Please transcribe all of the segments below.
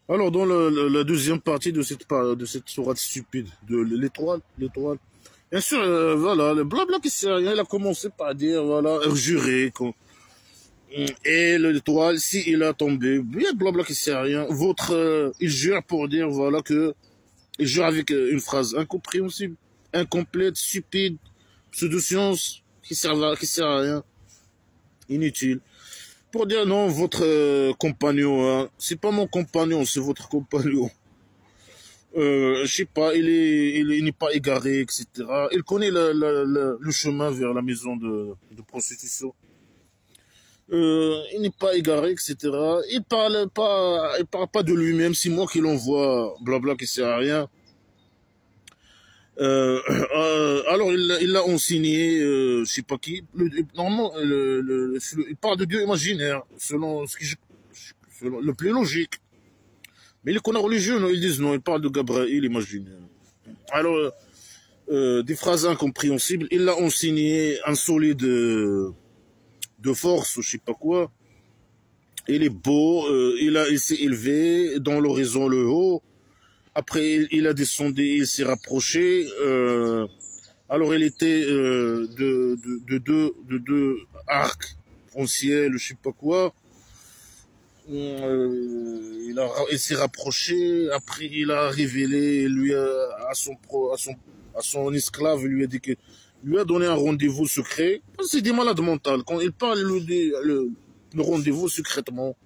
Alors, dans la deuxième partie de cette sourate stupide, de l'étoile, bien sûr, voilà, le blabla qui sert à rien, il a commencé par dire, voilà, jurer, et l'étoile, si il a tombé, bien blabla qui sert à rien, il jure pour dire, voilà, il jure avec une phrase incompréhensible, incomplète, stupide, pseudo-science, qui sert à rien, inutile. Pour dire non, votre compagnon, hein, c'est pas mon compagnon, c'est votre compagnon. Je sais pas, il n'est pas égaré, etc. Il connaît le chemin vers la maison de prostitution. Il n'est pas égaré, etc. Il parle pas de lui-même, c'est moi qui l'envoie, blabla, qui sert à rien. Alors il l'a enseigné, je sais pas qui. Normalement, il parle de Dieu imaginaire, selon le plus logique. Mais les connards religieux, non, ils disent non, ils parlent de Gabriel imaginaire. Alors, des phrases incompréhensibles. Il l'a enseigné un solide de force, je sais pas quoi. Il est beau, il s'est élevé dans l'horizon le haut. Après, il a descendu, il s'est rapproché. Alors, il était de deux arcs en ciel, je sais pas quoi. Il s'est rapproché. Après, il a révélé lui à son esclave, lui a donné un rendez-vous secret. C'est des malades mentaux. Quand il parle, il lui dit le rendez-vous secrètement.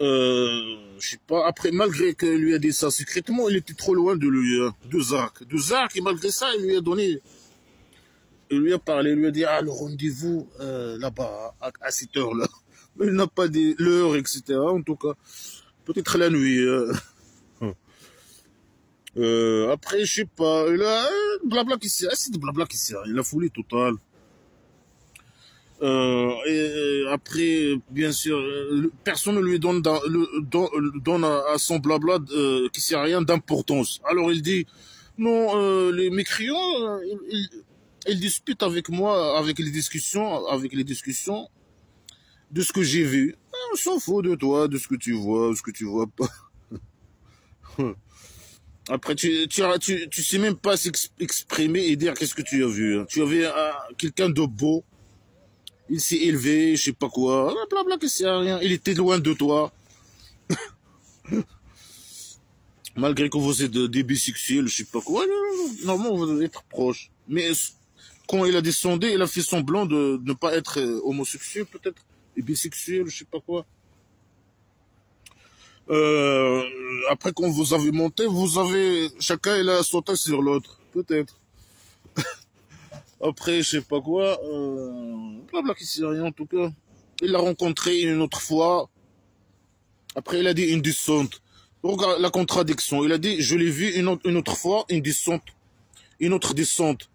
Je sais pas, après, malgré qu'il lui a dit ça secrètement, il était trop loin de lui, hein. Deux arcs, et malgré ça, il lui a parlé, il lui a dit, ah, le rendez-vous, là-bas, à cette heure-là. Mais il n'a pas dit l'heure, etc. En tout cas, peut-être la nuit. Après, je sais pas, il a, blabla qui sert, c'est du blabla qui sert, il a foulé total. Et après, bien sûr, personne ne lui donne à son blabla qui sert à rien d'importance. Alors il dit, non, les mécréants, ils discutent avec moi, avec les discussions de ce que j'ai vu. On s'en fout de toi, de ce que tu vois, ce que tu vois pas. Après, tu sais même pas s'exprimer et dire qu'est-ce que tu as vu, hein. Tu avais quelqu'un de beau. Il s'est élevé, je sais pas quoi, blabla, que c'est rien. Il était loin de toi. Malgré que vous êtes des bisexuels, je sais pas quoi, normalement vous devez être proche. Mais quand il a descendu, il a fait semblant de ne pas être homosexuel, peut-être, et bisexuel, je sais pas quoi. Après, quand vous avez monté, chacun il a sauté sur l'autre, peut-être. Après, je sais pas quoi, blabla qui sait rien en tout cas. Il l'a rencontré une autre fois. Après, il a dit une descente. Regarde la contradiction. Il a dit, je l'ai vu une autre fois, une descente. Une autre descente.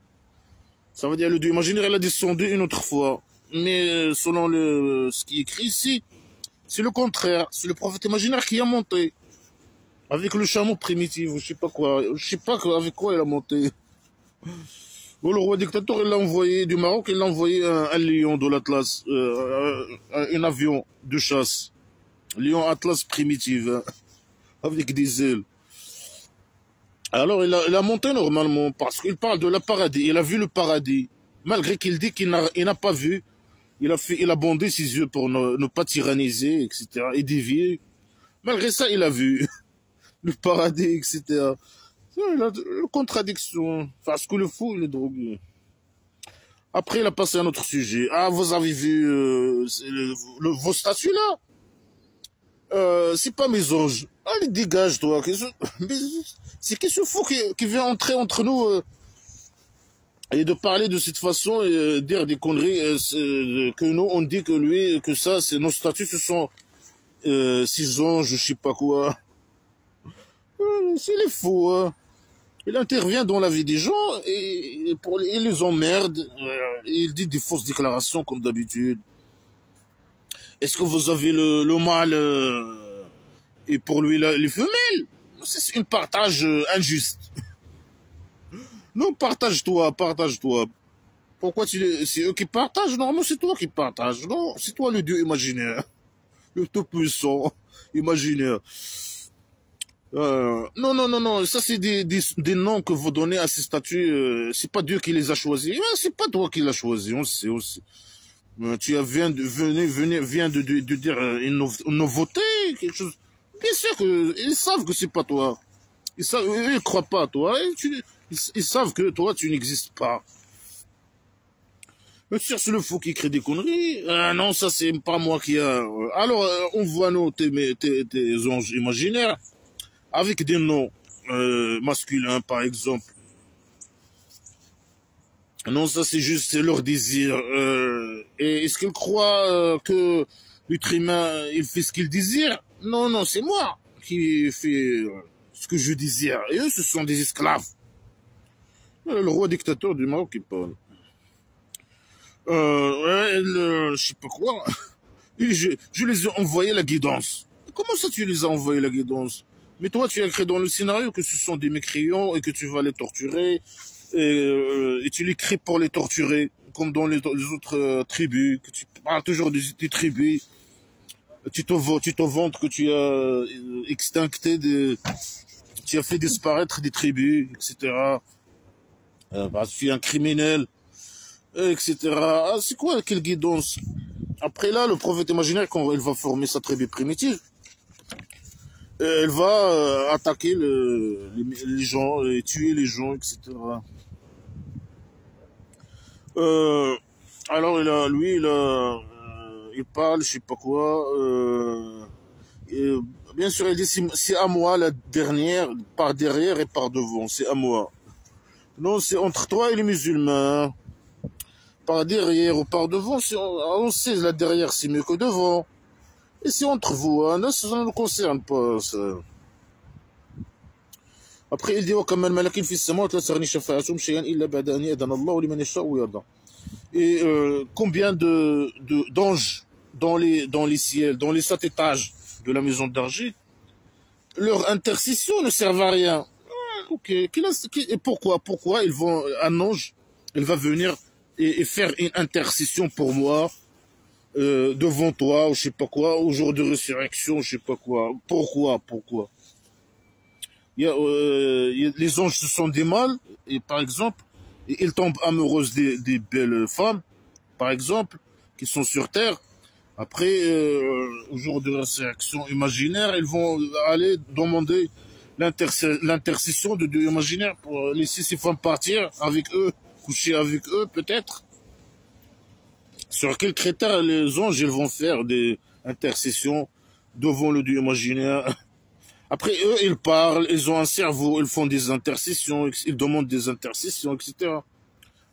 Ça veut dire le Dieu imaginaire, il a descendu une autre fois. Mais selon ce qui est écrit ici, c'est le contraire. C'est le prophète imaginaire qui a monté. Avec le chameau primitif, je sais pas quoi. Je sais pas avec quoi il a monté. Bon, le roi dictateur, il l'a envoyé du Maroc, il l'a envoyé un lion de l'Atlas, un avion de chasse. Lion Atlas primitif, hein, avec des ailes. Alors, il a monté normalement, parce qu'il parle de la paradis. Il a vu le paradis. Malgré qu'il dit qu'il n'a pas vu. Il a bandé ses yeux pour ne pas tyranniser, etc. et dévier. Malgré ça, il a vu le paradis, etc. Il a une contradiction. Parce que le fou, il est drogué. Après, il a passé à un autre sujet. Ah, vous avez vu vos statues là? C'est pas mes anges. Allez, dégage, toi. C'est qu'est-ce fou qui vient entrer entre nous et de parler de cette façon et dire des conneries que nous, on dit que ça, c'est nos statues, ce sont ces anges, je sais pas quoi. C'est les fous, hein. Il intervient dans la vie des gens et il les emmerde. Il dit des fausses déclarations comme d'habitude. Est-ce que vous avez le mâle et pour lui les femelles? C'est un partage injuste. Non, partage-toi. Pourquoi c'est eux qui partagent? Normalement, c'est toi qui partages. Non, c'est toi le Dieu imaginaire, le tout-puissant. imaginaire. Non, non, non, non, ça c'est des noms que vous donnez à ces statues. C'est pas Dieu qui les a choisis. C'est pas toi qui l'as choisi, on sait aussi. Tu viens de dire une nouveauté, quelque chose. Bien sûr qu'ils savent que c'est pas toi. Eux, ils croient pas à toi. Ils savent que toi, tu n'existes pas. Mais sûr, c'est le fou qui crée des conneries. Ah non, ça c'est pas moi qui a. Alors, on voit tes anges imaginaires avec des noms masculins, par exemple. Non, ça c'est juste leur désir. Et est-ce qu'ils croient que l'être humain, il fait ce qu'il désire? Non, non, c'est moi qui fais ce que je désire. Et eux, ce sont des esclaves. Le roi dictateur du Maroc qui parle. Je sais pas quoi. Et je les ai envoyé la guidance. Comment ça tu les as envoyé la guidance? Mais toi, tu as écrit dans le scénario que ce sont des mécréants et que tu vas les torturer. Et tu l'écris pour les torturer, comme dans les autres tribus, que tu parles toujours des tribus. Tu te vantes que tu as extincté, tu as fait disparaître des tribus, etc. Parce que tu es un criminel, etc. Ah, c'est quoi, quelle guidance? Après là, le prophète imaginaire, quand il va former sa tribu primitive, elle va attaquer les gens, et tuer les gens, etc. Alors il parle, je sais pas quoi. Bien sûr, il dit c'est à moi la dernière, par derrière et par devant, c'est à moi. Non, c'est entre toi et les musulmans. Par derrière ou par devant, on sait la derrière c'est mieux que devant. Et c'est entre vous, hein, non, ça ne nous concerne pas. Ça. Après, il dit وَكَمَّنْ مَلَكٍ فِي السَّمَاوَاتِ لَا تُغْنِي شَفَاعَتُهُمْ شَيْئًا إِلَّا بَعْدَ أَنْ يَأْذَنَ اللَّهُ لِمَنْ يَشَاءُ وَيَرْضَىٰ. Et combien d'anges dans les ciels, dans les 7 étages de la maison d'argile, leur intercession ne sert à rien. Ok. Et pourquoi un ange, il va venir et faire une intercession pour moi devant toi, ou je sais pas quoi, au jour de résurrection, je sais pas quoi. Pourquoi? Les anges, ce sont des mâles, et par exemple, ils tombent amoureuses des belles femmes, par exemple, qui sont sur terre. Après, au jour de résurrection imaginaire, ils vont aller demander l'intercession de Dieu imaginaire pour laisser ces femmes partir avec eux, coucher avec eux peut-être. Sur quels critères les anges ils vont faire des intercessions devant le Dieu imaginaire? Après, eux, ils parlent, ils ont un cerveau, ils font des intercessions, ils demandent des intercessions, etc.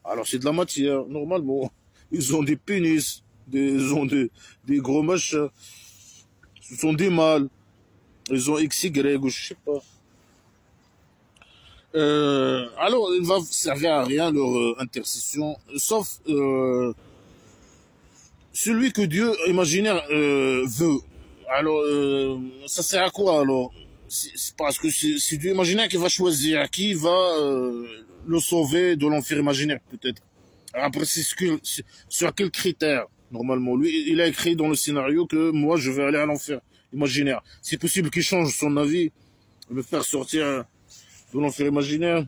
Alors, c'est de la matière, normalement. Ils ont des pénis, ils ont des gros machins. Ce sont des mâles. Ils ont XY, ou je sais pas. Alors, il va servir à rien leur intercession, sauf celui que Dieu imaginaire veut. Alors, ça sert à quoi alors? C'est parce que c'est Dieu imaginaire qui va choisir qui va le sauver de l'enfer imaginaire, peut-être. Après, sur quels critères, normalement? Lui, il a écrit dans le scénario que moi, je vais aller à l'enfer imaginaire. C'est possible qu'il change son avis, me faire sortir de l'enfer imaginaire.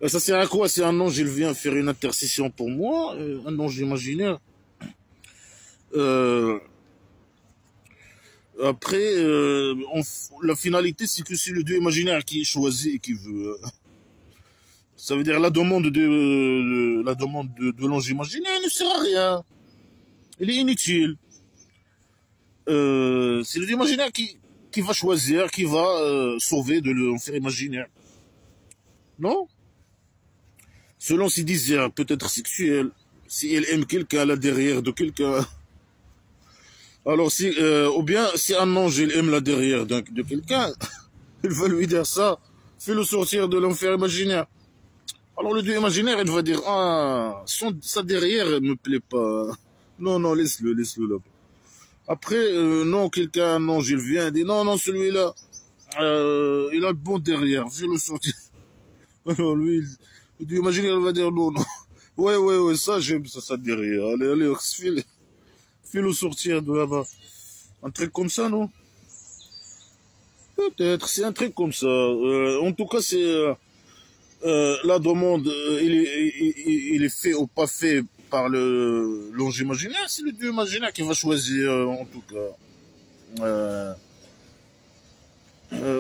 Ça sert à quoi si un ange, il vient faire une intercession pour moi, un ange imaginaire? Après, la finalité, c'est que c'est le Dieu imaginaire qui choisit et qui veut. Ça veut dire la demande de l'ange imaginaire ne sert à rien. Elle est inutile. C'est le Dieu imaginaire qui va choisir, qui va sauver de l'enfer imaginaire. Non? Selon ses désirs, peut-être sexuels, si elle aime quelqu'un là derrière de quelqu'un. Alors, ou bien, si un ange il aime la derrière de quelqu'un, il va lui dire ça, fais-le sortir de l'enfer imaginaire. Alors, le Dieu imaginaire, il va dire, ah, sa derrière ne me plaît pas. Non, non, laisse-le là. Après, non, un ange, il vient et dit, non, non, celui-là, il a le bon derrière, fais-le sortir. Alors, lui, le Dieu imaginaire, il va dire, non, non. Ouais, ça, j'aime ça derrière. Allez, fais-le sortir de là-bas. Un truc comme ça, non? Peut-être, c'est un truc comme ça. En tout cas, c'est la demande, il est fait ou pas fait par l'ange imaginaire. C'est le Dieu imaginaire qui va choisir, en tout cas.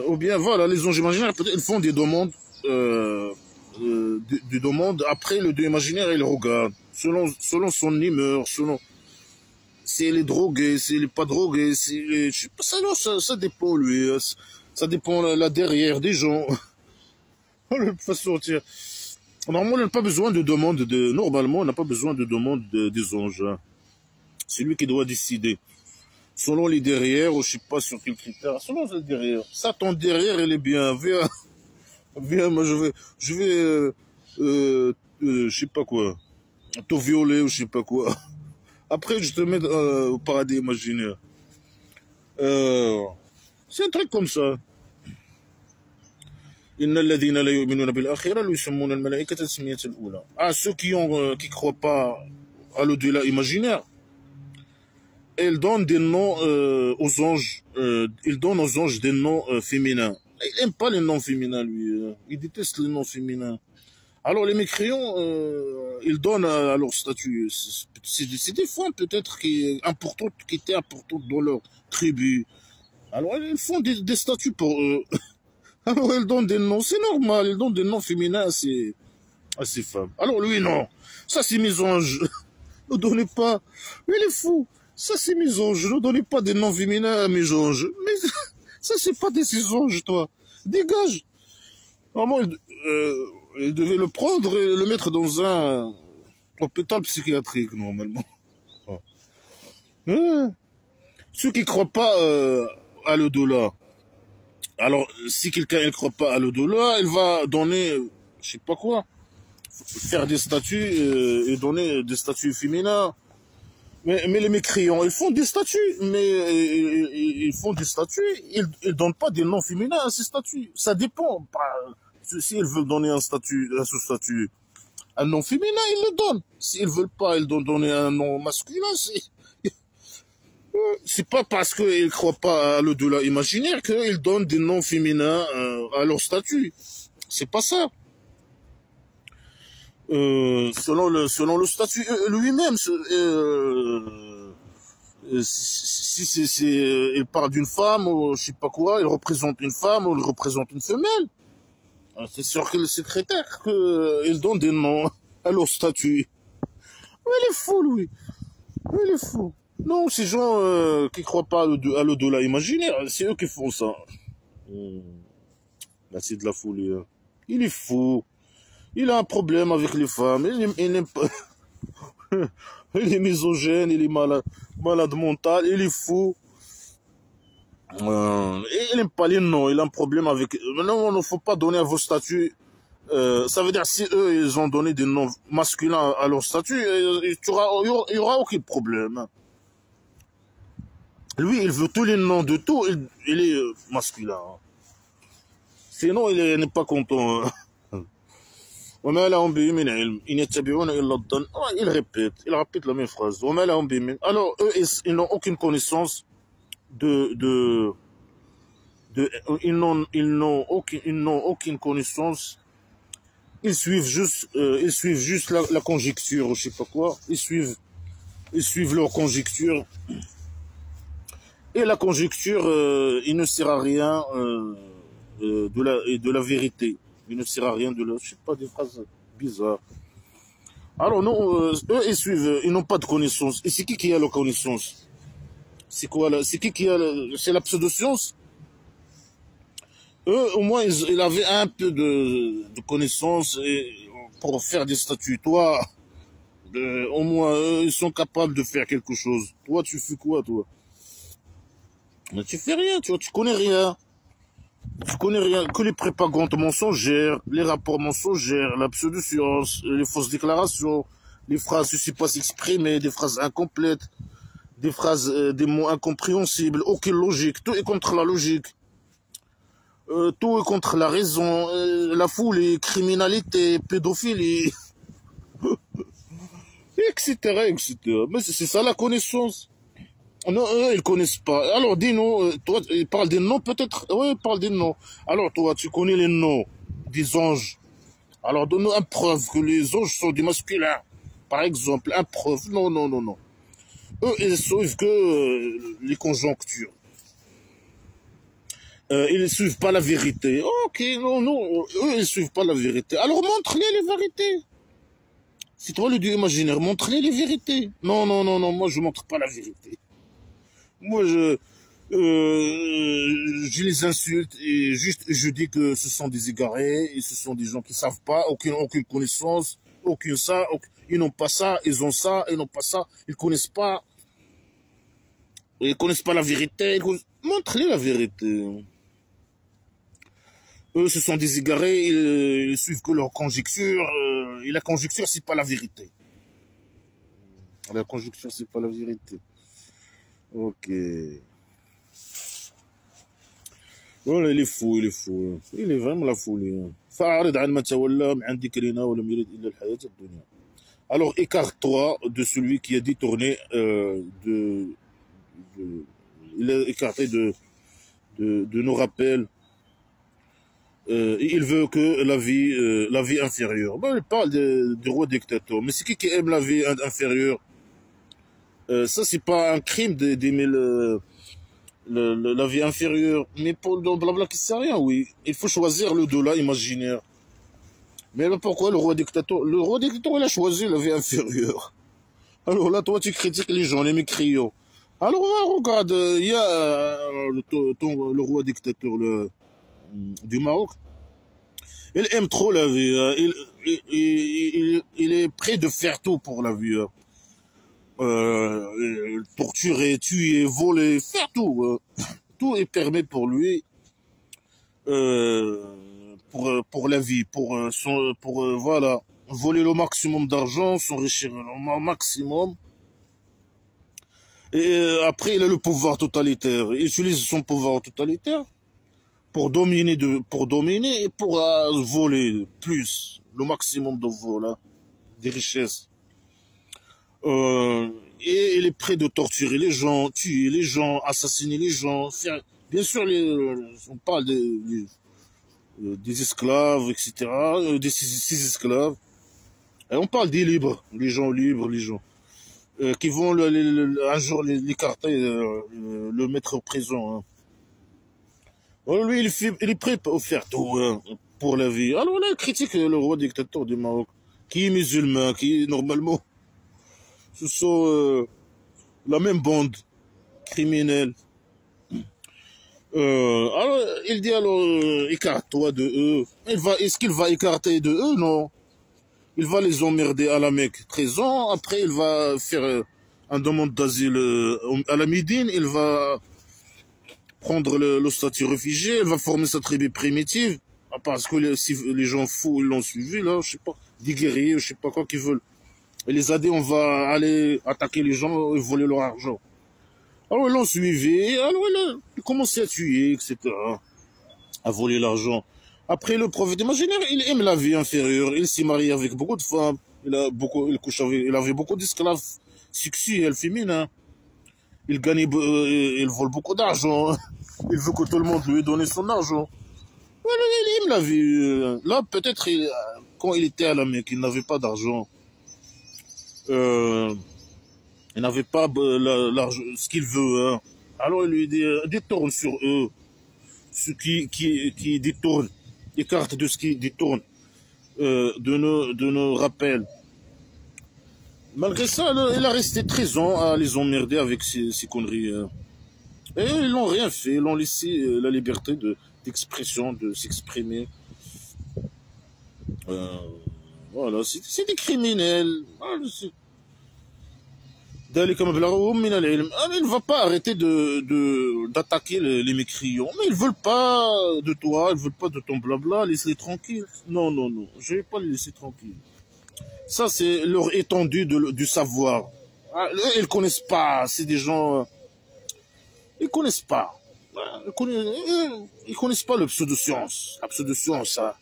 Ou bien, voilà, les anges imaginaires, peut-être, ils font des demandes, des demandes. Après, le Dieu imaginaire, il regarde, selon son humeur, selon s'il est drogué, s'il n'est pas drogué, je sais pas, ça dépend, lui. Ça dépend là derrière des gens. De toute façon, tiens. Normalement, on n'a pas besoin de demande normalement, on n'a pas besoin de demande des anges. Hein. C'est lui qui doit décider. Selon les derrière, ou je sais pas sur quel critère, selon les derrière. Ça, ton derrière, il est bien. Viens, viens, moi, je sais pas quoi. Te violer ou je sais pas quoi. Après, je te mets au paradis imaginaire. C'est un truc comme ça. Ah, ceux qui croient pas à l'au-delà imaginaire, ils donnent des noms aux anges. Ils donnent aux anges des noms féminins. Il n'aime pas les noms féminins, lui. Il déteste les noms féminins. Alors, les mécréants, ils donnent à leur statut. C'est des femmes peut-être qui étaient importantes dans leur tribu. Alors, ils font des statuts pour eux. Alors, ils donnent des noms. C'est normal, ils donnent des noms féminins à ces femmes. Alors, lui, non. Ça, c'est mes anges. Ne donnez pas. Mais il est fou. Ça, c'est mes anges. Ne donnez pas des noms féminins à mes anges. Mais ça, c'est pas des anges, toi. Dégage. Normalement, il devait le prendre et le mettre dans un hôpital psychiatrique, normalement. Ceux qui ne croient pas à l'au-delà. Alors, si quelqu'un ne croit pas à l'au-delà, il va donner, je sais pas quoi, faire des statues et donner des statues féminins. Mais les mécréants, ils font des statues, mais ils font des statues, ils donnent pas des noms féminins à ces statues. Ça dépend. S'ils veulent donner un statut à ce statut, un nom féminin, ils le donnent. S'ils veulent pas, ils doivent donner un nom masculin. C'est pas parce qu'ils croient pas à l'au-delà imaginaire qu'ils donnent des noms féminins à leur statut. C'est pas ça. Selon le statut lui-même, si il parle d'une femme ou je sais pas quoi, il représente une femme ou il représente une femelle. C'est sûr que le secrétaire il donne des noms à leur statut. Mais il est fou, lui. Il est fou. Non, ces gens qui croient pas à l'au-delà imaginaire, c'est eux qui font ça. Là, c'est de la folie. Hein. Il est fou. Il a un problème avec les femmes. Il n'aime pas. Il est misogyne, il est malade mental, il est fou. Et il n'aime pas les noms, il a un problème avec... Non, il ne faut pas donner à vos statuts. Ça veut dire si eux, ils ont donné des noms masculins à leur statut, il y aura aucun problème. Lui, il veut tous les noms de tout, il est masculin. Sinon, il n'est pas content. Il répète la même phrase. Alors, eux, ils n'ont aucune connaissance ils n'ont aucune connaissance. Ils suivent juste la conjecture, je sais pas quoi. Ils suivent leur conjecture. Et la conjecture, il ne sert à rien de la vérité. Il ne sert à rien je sais pas, des phrases bizarres. Alors non, eux, ils suivent, ils n'ont pas de connaissance. Et c'est qui a la connaissance? C'est quoi là? C'est qui a c'est la pseudo-science? Eux, au moins, ils avaient un peu de connaissance pour faire des statuts. Toi, au moins, eux, ils sont capables de faire quelque chose. Toi, tu fais quoi, toi? Mais tu fais rien, tu connais rien. Tu connais rien que les propagandes mensongères, les rapports mensongères, la pseudo-science, les fausses déclarations, les phrases je sais pas s'exprimer, des phrases incomplètes, des phrases, des mots incompréhensibles, aucune logique, tout est contre la logique. Tout est contre la raison, la folie, criminalité, pédophilie, etc., etc. Mais c'est ça la connaissance. Non, eux, ils connaissent pas. Alors, dis-nous, toi, ils parlent des noms, peut-être. Oui, ils parlent des noms. Alors, toi, tu connais les noms des anges. Alors, donne-nous une preuve que les anges sont du masculin. Par exemple, une preuve. Non, non, non, non. Eux, ils suivent que les conjonctures. Ils ne suivent pas la vérité. Ok, non, non, eux, ils ne suivent pas la vérité. Alors, montre-les les vérités. Si toi, le Dieu imaginaire, montre-les les vérités. Non, non, non, non, moi, je ne montre pas la vérité. Moi, je les insulte et juste je dis que ce sont des égarés et ce sont des gens qui savent pas, aucune connaissance, aucune ça, ils n'ont pas ça, ils ont ça, ils n'ont pas ça, ils connaissent pas la vérité. Montre-les la vérité. Eux, ce sont des égarés, ils suivent que leur conjecture, et la conjecture, c'est pas la vérité. La conjecture, c'est pas la vérité. Ok. والله il est fou, il est fou. Il est vraiment la folie. فأعرض عن من تولى عن ذكرنا ولم يرد إلا الحياة الدنيا. Alors écarte-toi de celui qui a détourné il est écarté de nos rappels. Il veut que la vie inférieure. Bon, il parle du roi dictateur. Mais c'est qui aime la vie inférieure? Ça, c'est pas un crime d'aimer la vie inférieure. Mais pour le blabla qui sert à rien, oui. Il faut choisir le dollar imaginaire. Mais là, pourquoi le roi dictateur? Le roi dictateur, il a choisi la vie inférieure. Alors là, toi, tu critiques les gens, les mécriaux. Alors là, regarde, il y a le roi dictateur du Maroc. Il aime trop la vie. Il est prêt de faire tout pour la vie. Torturer, tuer, voler, faire tout. Tout est permis pour lui. Pour la vie, voilà, voler le maximum d'argent, s'enrichir au maximum. Et après, il a le pouvoir totalitaire. Il utilise son pouvoir totalitaire pour dominer et pour voler plus, le maximum de vol, hein, des richesses. Et il est prêt de torturer les gens, tuer les gens, assassiner les gens, faire. Bien sûr, on parle des esclaves, etc., ces esclaves. Et on parle des libres, les gens qui vont un jour l'écarter, le mettre en prison. Hein. Alors lui, il est prêt à faire tout pour la vie. Alors là, il critique le roi dictateur du Maroc, qui est musulman, qui est normalement, ce sont la même bande criminelle. Alors, il dit écarte-toi de eux. Est-ce qu'il va écarter de eux? Non. Il va les emmerder à la Mecque 13 ans. Après, il va faire un demande d'asile à la Médine. Il va prendre le statut réfugié. Il va former sa tribu primitive. Parce que les gens fous, ils l'ont suivi, là, je sais pas, des guerriers, je sais pas quoi qu'ils veulent. Et les AD, on va aller attaquer les gens et voler leur argent. Alors ils l'ont suivi, alors il a commencé à tuer, etc., à voler l'argent. Après, le prophète imaginaire, il aime la vie inférieure, il s'est marié avec beaucoup de femmes, il avait beaucoup d'esclaves sexuels, féminins. Il gagnait, il vole beaucoup d'argent, il veut que tout le monde lui donne son argent. Voilà, il aime la vie. Là, peut-être, quand il était à la Mecque, il n'avait pas d'argent. Il n'avait pas ce qu'il veut. Hein. Alors il lui dit, détourne sur eux. Ce qui détourne, écarte de ce qui détourne de nos rappels. Malgré ça, il a resté 13 ans à les emmerder avec ces conneries. Hein. Et ils n'ont rien fait, ils l'ont laissé la liberté d'expression, de s'exprimer. Voilà, c'est des criminels. Il ne va pas arrêter d'attaquer les mécriants. Mais ils ne veulent pas de toi, ils ne veulent pas de ton blabla, laisse-les tranquilles. Non, non, non, je ne vais pas les laisser tranquilles. Ça, c'est leur étendue du savoir. Eux, ils ne connaissent pas, c'est des gens... ils ne connaissent pas. Ils connaissent pas le pseudo-science. La pseudo-science, ça.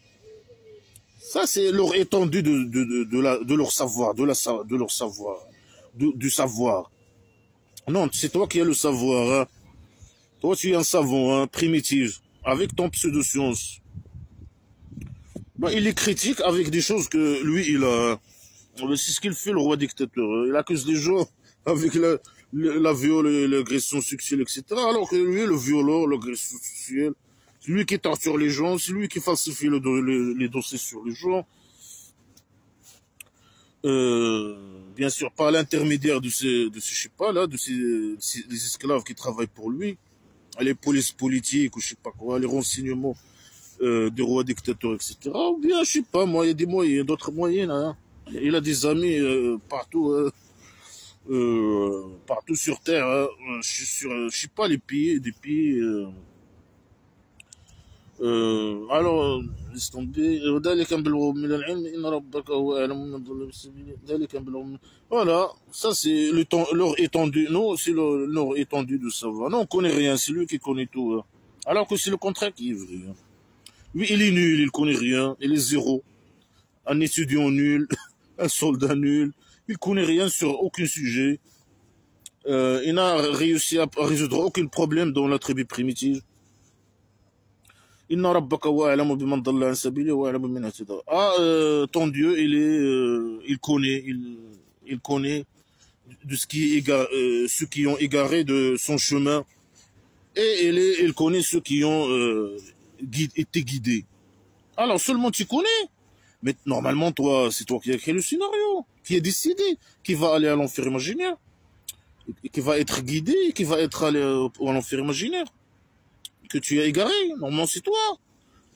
Ça, c'est leur étendue de leur savoir, de leur savoir. Du savoir. Non, c'est toi qui as le savoir. Hein. Toi, tu es un savant, hein, primitif, avec ton pseudo-science. Ben, il est critique avec des choses que lui, il a. C'est ce qu'il fait, le roi dictateur. Il accuse les gens avec la viol et l'agression sexuelle, etc. Alors que lui, le violeur, l'agression sexuelle, c'est lui qui torture les gens, c'est lui qui falsifie les dossiers sur les gens. Bien sûr, par l'intermédiaire je sais pas, là, des esclaves qui travaillent pour lui, les polices politiques ou je sais pas quoi, les renseignements des rois dictateurs, etc. Ou bien, je sais pas, moi, il y a des moyens, d'autres moyens, hein. Il a des amis partout sur Terre, hein. Je sais pas, les pays, des pays, alors, laisse tomber. Voilà, ça c'est leur étendue. Non, c'est leur étendue de savoir. Non, on connaît rien, c'est lui qui connaît tout. Hein. Alors que c'est le contraire qui est vrai. Hein. Lui, il est nul, il connaît rien, il est zéro. Un étudiant nul, un soldat nul, il connaît rien sur aucun sujet. Il n'a réussi à résoudre aucun problème dans la tribu primitive. Inna rabbaka wa a'lamu biman dalla an sabili wa a'lamu biman ihtada. Ton Dieu, il connaît de ce qui est ceux qui ont égaré de son chemin et il connaît ceux qui ont été guidés. Alors seulement tu connais. Mais normalement, toi, c'est toi qui as écrit le scénario, qui a décidé, qui va aller à l'enfer imaginaire, qui va être guidé, qui va être allé à l'enfer imaginaire, que tu as égaré. Normalement, c'est toi.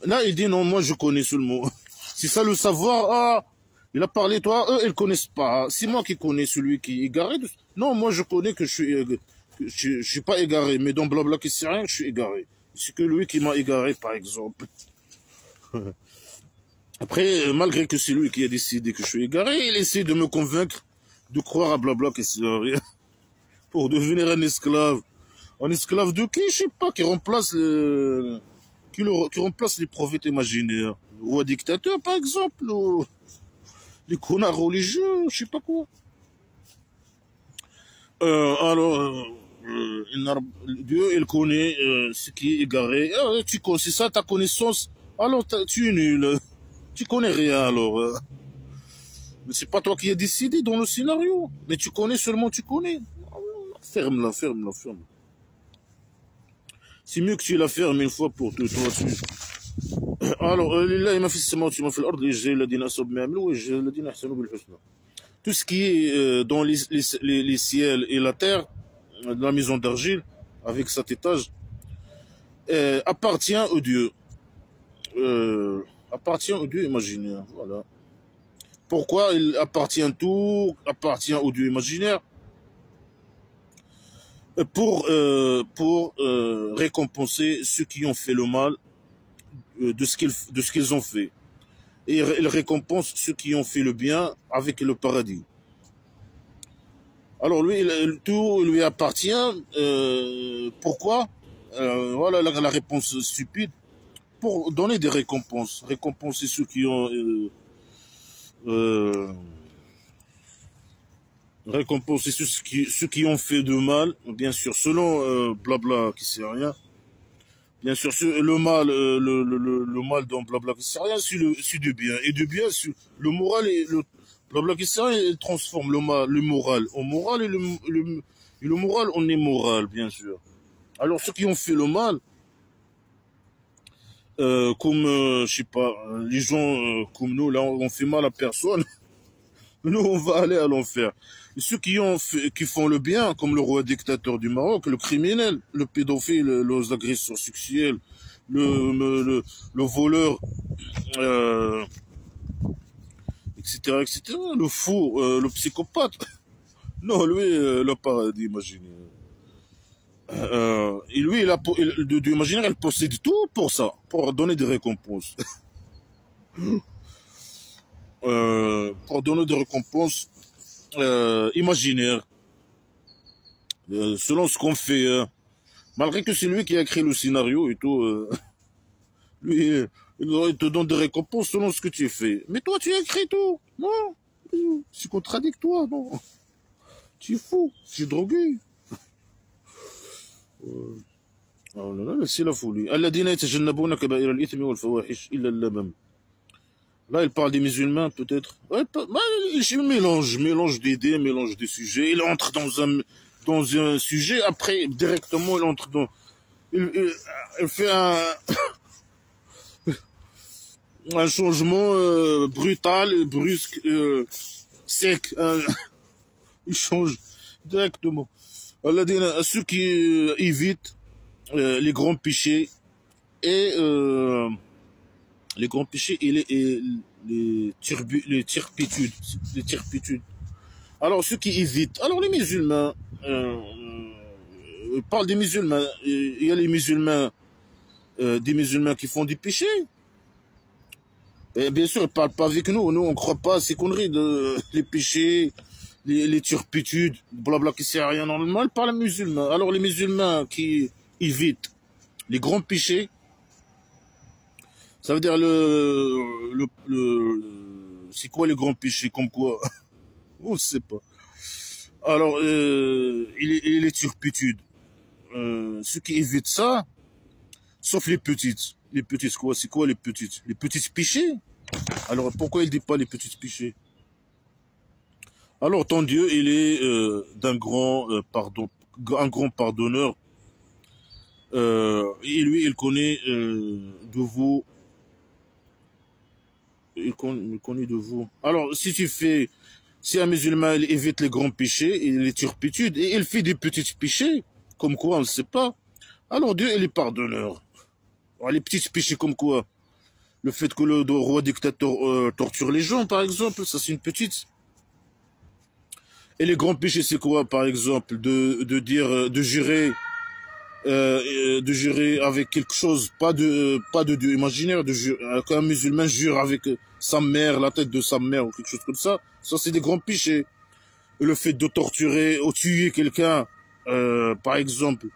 Là, il dit non, moi je connais seulement. C'est ça le savoir. Ah, il a parlé, toi, eux, ils connaissent pas. C'est moi qui connais celui qui est égaré. Non, moi je connais que je suis pas égaré, mais dans Blabla qui sait rien, je suis égaré. C'est que lui qui m'a égaré, par exemple. Après, malgré que c'est lui qui a décidé que je suis égaré, il essaie de me convaincre de croire à Blabla qui sait rien. Pour devenir un esclave. Un esclave de qui? Je sais pas, qui remplace qui remplace les prophètes imaginaires. Ou un dictateur, par exemple, ou les connards religieux, je sais pas quoi. Dieu, il connaît ce qui est égaré. Tu connais, c'est ça ta connaissance. Alors, tu es nul. Tu connais rien, alors. Mais c'est pas toi qui as décidé dans le scénario. Mais tu connais seulement, tu connais. Ferme-la, ferme-la, ferme-la. C'est mieux que tu la fermes une fois pour tout, toi dessus. Alors, tout ce qui est dans les ciels et la terre, la maison d'argile, avec cet étage, appartient au Dieu. Appartient au Dieu imaginaire. Voilà. Pourquoi il appartient tout, appartient au Dieu imaginaire? Pour récompenser ceux qui ont fait le mal de ce qu'ils ont fait. Et il récompense ceux qui ont fait le bien avec le paradis. Alors lui, tout lui appartient. Pourquoi? Voilà la réponse stupide. Pour donner des récompenses. Récompenser ceux qui ont... récompenser ceux qui ont fait de mal, bien sûr, selon Blabla qui sait rien. Bien sûr, le mal dans Blabla qui sert à rien, c'est du bien. Et du bien, le moral et le Blabla qui sert à rien, il transforme le moral en moral et le moral en immoral, bien sûr. Alors, ceux qui ont fait le mal, comme, je sais pas, les gens comme nous, là, on fait mal à personne, nous, on va aller à l'enfer. Et ceux qui font le bien, comme le roi dictateur du Maroc, le criminel, le pédophile, les agresseurs sexuels, le voleur, etc., etc., le fou, le psychopathe. Non, lui, le paradis imaginaire. Et lui, de imaginaire, il possède tout pour ça, pour donner des récompenses. Pour donner des récompenses imaginaires, selon ce qu'on fait. Malgré que c'est lui qui a créé le scénario et tout, lui, il te donne des récompenses selon ce que tu fais. Mais toi, tu as écrit tout. Non, c'est contradictoire, non. Tu es fou, tu es drogué. Oh là là, c'est la folie. الذين يتجنبون كبائر الإثم والفواحش إلا اللمم. Là, il parle des musulmans, peut-être. Ouais, il mélange d'idées, mélange des sujets. Il entre dans un sujet, après, directement, il entre dans... Il fait un changement brutal, brusque, sec. Il change directement. À ceux qui évitent les grands péchés et les grands péchés et les turpitudes. Les turpitudes. Alors, ceux qui évitent. Alors, les musulmans, parle des musulmans. Il y a les musulmans, des musulmans qui font des péchés. Et bien sûr, ils ne parlent pas avec nous. Nous, on ne croit pas à ces conneries de les péchés, les turpitudes, blabla qui ne sert à rien normalement. Ils parlent musulmans. Alors, les musulmans qui évitent les grands péchés, ça veut dire c'est quoi les grands péchés, comme quoi? On ne sait pas. Alors, les turpitudes. Ceux qui évitent ça, sauf les petites. Les petites quoi? C'est quoi les petites? Les petites péchés? Alors, pourquoi il ne dit pas les petites péchés? Alors, ton Dieu, il est d'un grand pardon, un grand pardonneur. Et lui, il connaît de vous. Il connaît de vous. Alors, si un musulman il évite les grands péchés et les turpitudes, et il fait des petits péchés, comme quoi on ne sait pas, alors Dieu, il est pardonneur. Alors, les petits péchés comme quoi? Le fait que le roi dictateur torture les gens, par exemple, ça c'est une petite. Et les grands péchés, c'est quoi, par exemple? De dire, de jurer avec quelque chose, pas de Dieu imaginaire, qu'un musulman jure avec sa mère, la tête de sa mère ou quelque chose comme ça. Ça, c'est des grands péchés. Et le fait de torturer ou tuer quelqu'un, par exemple,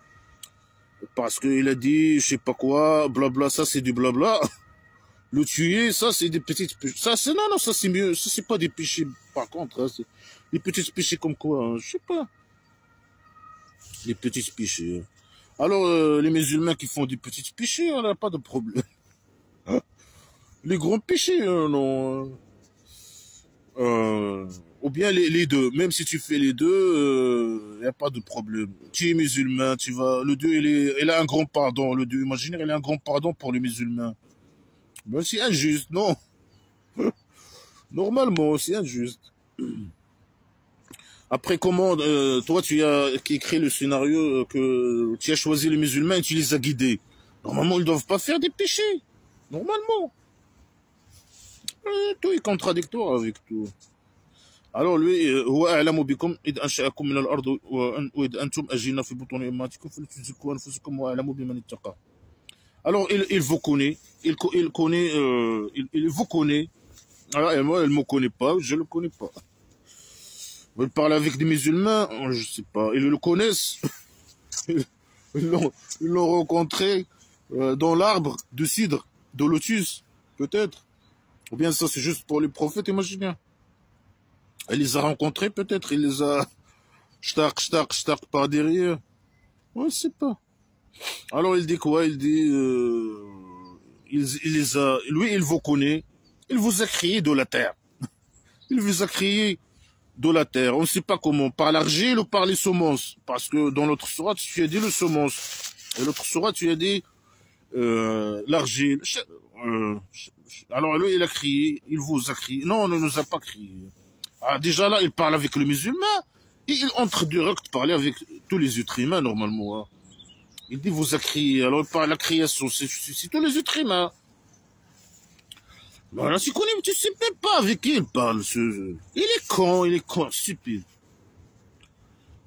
parce qu'il a dit, je sais pas quoi, blabla, ça c'est du blabla. Le tuer, ça c'est des petites péchés. Ça c'est, non, ça c'est mieux. Ça c'est pas des péchés, par contre. Hein, c'est des petits péchés comme quoi, hein, je sais pas. Des petits péchés. Alors, les musulmans qui font des petits péchés, on n'a pas de problème. Hein? Les grands péchés, non. Ou bien les deux. Même si tu fais les deux, il n'y a pas de problème. Tu es musulman, tu vas... Le Dieu, il a un grand pardon. Le Dieu imaginaire, il a un grand pardon pour les musulmans. Ben, c'est injuste, non. Normalement, c'est injuste. Après, comment, toi, tu as écrit le scénario que tu as choisi les musulmans et tu les as guidés. Normalement, ils ne doivent pas faire des péchés. Normalement. Tout est contradictoire avec tout. Alors lui, هو أعلم بكم إذ أنشأكم من الأرض وإذ أنتم أجنة في بطون أمهاتكم فلا تزكوا أنفسكم وأعلم بمن اتقى. Alors il vous connaît, il connaît, il vous connaît. Ah, et moi, elle me connaît pas, je le connais pas. Il parle avec des musulmans, je sais pas, ils le connaissent. Ils l'ont rencontré dans l'arbre de cidre, de lotus, peut-être. Ou bien ça, c'est juste pour les prophètes, imaginez. Elle les a rencontrés, peut-être. Il les a shtak par derrière. Ouais, je sais pas. Alors, il dit quoi? Il dit... il les a... Lui, il vous connaît. Il vous a créé de la terre. Il vous a créé de la terre. On ne sait pas comment. Par l'argile ou par les semences. Parce que dans l'autre sourate, tu as dit le semence. Et l'autre sourate, tu as dit l'argile. Alors, lui, il a crié. Il vous a crié. Non, on ne nous a pas crié. Ah, déjà là, il parle avec le musulman et il entre direct parler avec tous les êtres humains normalement. Hein. Il dit vous a crié, alors il parle la création, c'est tous les êtres humains. Voilà, tu connais, tu sais même pas avec qui il parle. Il est con, stupide.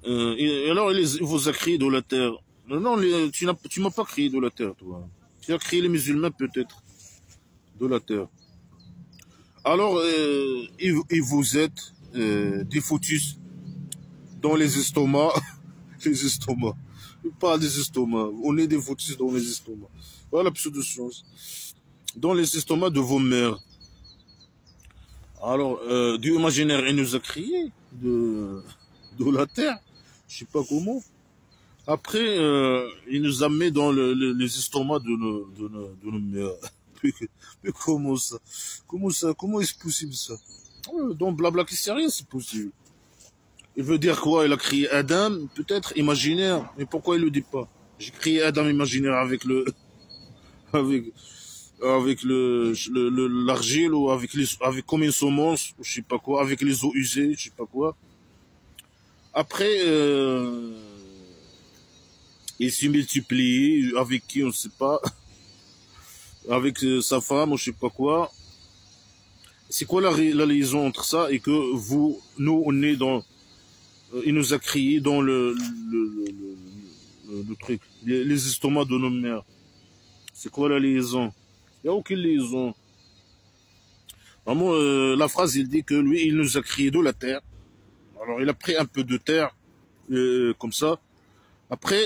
Et alors il vous a crié de la terre. Non, tu m'as pas crié de la terre, toi. Tu as crié les musulmans peut-être de la terre. Alors, et vous êtes des foutus dans les estomacs. Les estomacs. Pas des estomacs. On est des foutus dans les estomacs. Voilà plus de choses. Dans les estomacs de vos mères. Alors, Dieu imaginaire, il nous a créé de la terre. Je sais pas comment. Après, il nous a mis dans les estomacs de nos mères. Mais comment ça? Comment ça? Comment est-ce possible ça? Dans Blabla qui sait rien, c'est possible. Il veut dire quoi? Il a créé Adam, peut-être imaginaire. Mais pourquoi il le dit pas? J'ai créé Adam imaginaire avec avec, avec l'argile ou avec comme une semence, ou je sais pas quoi, avec les eaux usées, je sais pas quoi. Après, il s'est multiplié avec qui on ne sait pas, avec sa femme ou je sais pas quoi. C'est quoi la liaison entre ça et que nous on est dans, il nous a crié dans le truc, les estomacs de nos mères. C'est quoi la liaison? Il n'y a aucune liaison. Vraiment, la phrase, il dit que lui, il nous a crié de la terre. Alors, il a pris un peu de terre, comme ça. Après,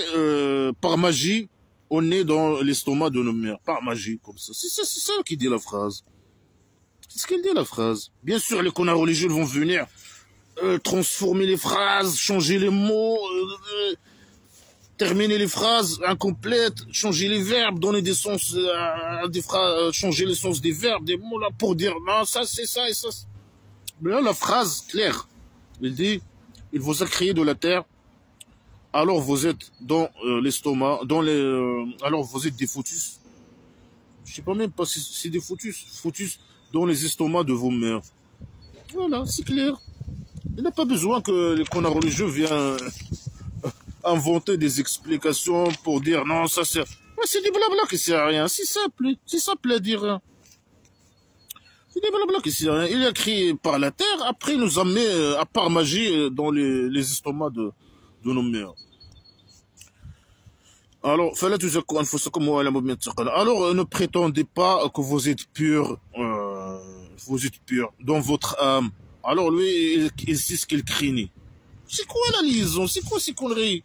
par magie, on est dans l'estomac de nos mères. Par magie, comme ça. C'est ça qui dit la phrase. C'est ce qu'elle dit, la phrase. Bien sûr, les connards religieux vont venir transformer les phrases, changer les mots, terminer les phrases incomplètes, changer les verbes, donner des sens à des phrases, changer les sens des verbes, des mots là, pour dire non, ça c'est ça et ça. Mais là, la phrase claire, il dit, il vous a créé de la terre, alors vous êtes dans l'estomac, alors vous êtes des foutus. Je sais pas même pas si c'est des foutus dans les estomacs de vos mères. Voilà, c'est clair. Il n'a pas besoin que les connards religieux viennent inventer des explications pour dire non, ça c'est... Ouais, c'est des blabla qui sert à rien, c'est simple à dire. Hein. C'est des blabla qui sert à rien. Il a crié par la terre, après il nous a mis à part magie dans les estomacs de nos mères. Alors, alors ne prétendez pas que vous êtes pur, dans votre âme. Alors lui, il sait ce qu'il craignait. C'est quoi la liaison? C'est quoi ces conneries?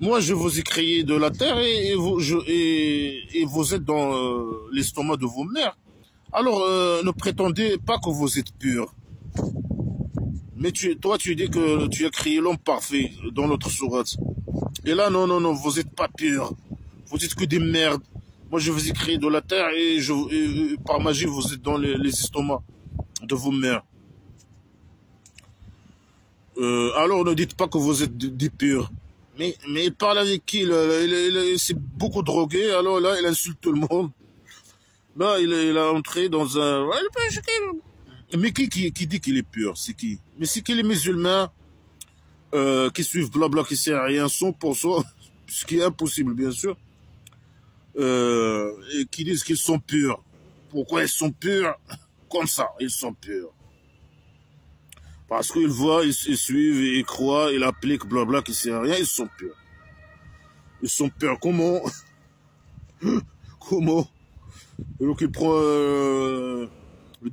Moi, je vous ai créé de la terre et vous êtes dans l'estomac de vos mères. Alors, ne prétendez pas que vous êtes pur. Mais toi, tu dis que tu as créé l'homme parfait dans notre sourate. Et là, non, vous n'êtes pas pur. Vous êtes que des merdes. Moi, je vous ai créé de la terre et par magie, vous êtes dans les estomacs de vos mères. Alors, ne dites pas que vous êtes des purs. Mais il parle avec qui? Il s'est beaucoup drogué, alors là, il insulte tout le monde. Là, il a entré dans un... Mais qui dit qu'il est pur? C'est qui? Mais c'est qui les musulmans qui suivent blabla, qui sert à rien, 100%, ce qui est impossible, bien sûr, et qui disent qu'ils sont purs. Pourquoi ils sont purs? Comme ça, ils sont purs. Parce qu'ils voient, ils suivent, ils croient, ils appliquent blabla, qui sert à rien, ils sont purs. Ils sont purs. Comment? Comment? Donc ils prennent...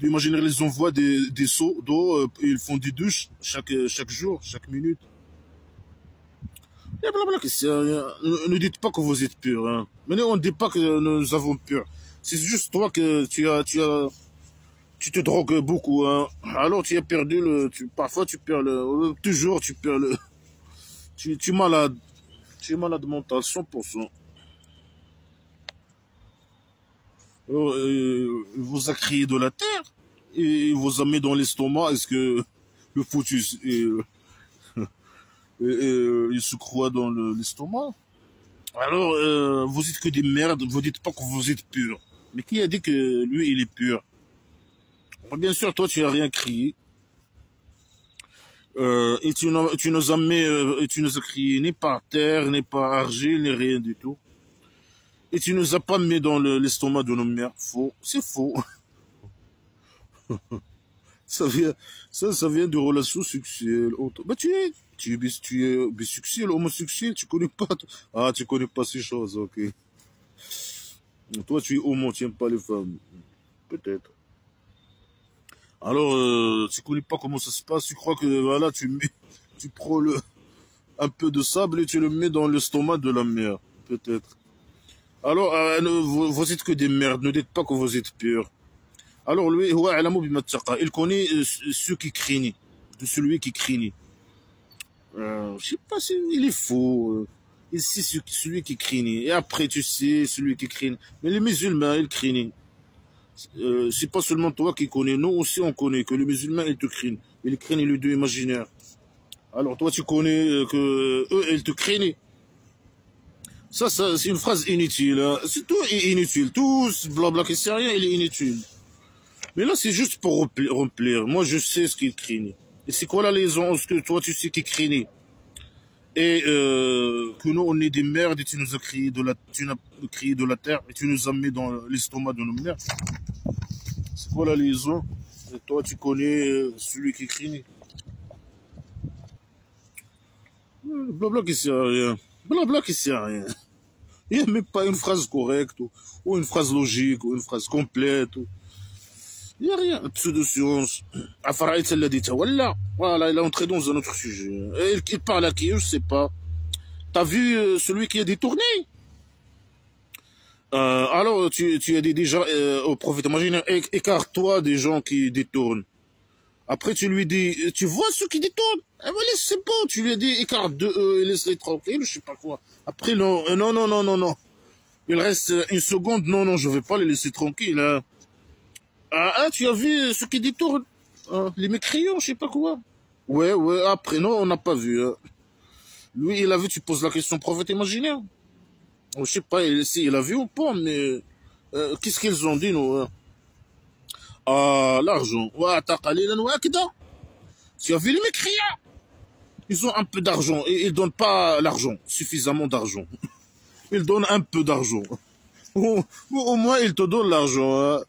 imaginer, ils envoient des seaux d'eau, ils font des douches chaque jour, chaque minute. Et blabla, que c'est rien. Ne dites pas que vous êtes pur. Hein. Mais on ne dit pas que nous avons peur. C'est juste toi que tu te drogues beaucoup. Hein. Alors tu as perdu parfois tu perds toujours tu perds tu es malade. Tu es malade mental, 100%. Alors, il vous a crié de la terre et il vous a mis dans l'estomac. Est-ce que le foutus il se croit dans l'estomac? Alors, vous dites que des merdes, vous dites pas que vous êtes pur. Mais qui a dit que lui, il est pur? Bien sûr, toi, tu n'as rien crié. Et tu nous as mis, tu nous as crié ni par terre, ni par argile, ni rien du tout. Et tu nous as pas mis dans l'estomac de nos mères. Faux. C'est faux. Ça vient de relations sexuelles. Bah, tu es bisexuel, homosexuel, tu connais pas. Ah, tu connais pas ces choses, ok. Toi, tu es homo, tu n'aimes pas les femmes. Peut-être. Alors, tu connais pas comment ça se passe, tu crois que, voilà, tu prends un peu de sable et tu le mets dans l'estomac de la mère. Peut-être. Alors, vous êtes que des merdes, ne dites pas que vous êtes purs. Alors lui, il connaît ceux qui craignent, de celui qui craignent. Je sais pas, il est faux. Ici, celui qui craignait. Et après, tu sais, celui qui craigne. Mais les musulmans, ils craignent. C'est pas seulement toi qui connais. Nous aussi, on connaît que les musulmans, ils te craignent. Ils craignent le Dieu imaginaire. Alors, toi, tu connais que eux, ils te craignent. Ça c'est une phrase inutile. Hein. C'est tout est inutile. Tout ce blabla qui sert à rien, il est inutile. Mais là, c'est juste pour remplir. Moi, je sais ce qu'ils craignent. Et c'est quoi la raison? Est-ce que toi, tu sais qu'ils craignent? Et que nous, on est des merdes et tu nous as créé de la terre et tu nous as mis dans l'estomac de nos mères. C'est quoi la liaison? Et toi, tu connais celui qui craignent. Blabla qui sert à rien. Blabla qui sert à rien. Il n'y a même pas une phrase correcte ou une phrase logique ou une phrase complète. Il n'y a rien. Pseudo-science. Voilà, il est entré dans un autre sujet. Et il parle à qui? Je ne sais pas. T'as vu celui qui a détourné? Alors, tu as dit déjà au prophète imaginaire, écarte-toi des gens qui détournent. Après, tu lui dis, tu vois ceux qui détournent? Eh ben, c'est bon, tu lui as dit, écarte de eux et laisse-les tranquilles, je sais pas quoi. Après, non, non. Il reste une seconde, non, je vais pas les laisser tranquilles. Hein. Tu as vu ceux qui détournent? Les mécréants, je sais pas quoi. Ouais, après, non, on n'a pas vu. Hein. Lui, il a vu, tu poses la question prophète imaginaire. Je sais pas si il a vu ou pas, mais qu'est-ce qu'ils ont dit, nous? Hein? L'argent. Tu as vu les mécréants? Ils ont un peu d'argent et ils donnent pas l'argent, suffisamment d'argent. Ils donnent un peu d'argent. Ou au moins, ils te donnent l'argent. Hein.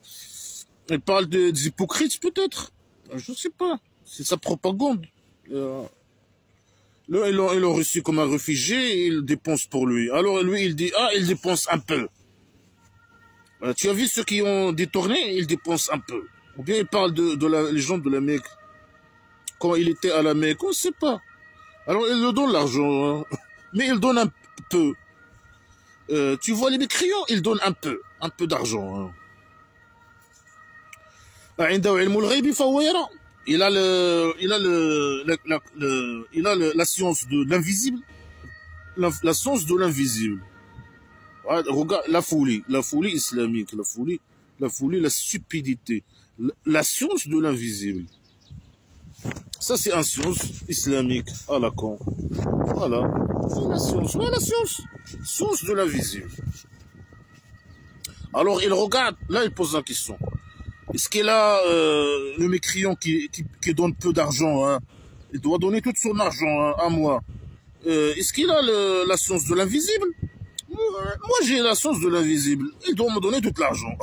Ils parlent des hypocrites, peut-être. Je ne sais pas. C'est sa propagande. Là, ils l'ont reçu comme un réfugié et ils dépensent pour lui. Alors lui, il dit, il dépense un peu. Tu as vu ceux qui ont détourné, ils dépensent un peu. Ou bien il parle de la légende de la Mecque. Quand il était à la Mecque, on ne sait pas. Alors il leur donne l'argent, hein. Mais il donne un peu. Tu vois les mécréants, ils donnent un peu d'argent. Hein. Il a la science de l'invisible. La science de l'invisible. Regarde la folie islamique, la folie, la stupidité, la science de l'invisible. Ça, c'est une science islamique à la con. Voilà. C'est la science. Ouais, la science. Science de l'invisible. Alors, il regarde. Là, il pose la question. Est-ce qu'il a le mécréant qui donne peu d'argent, hein, il doit donner tout son argent hein, à moi. Est-ce qu'il a la science de l'invisible? Moi, j'ai la science de l'invisible. Il doit me donner tout l'argent.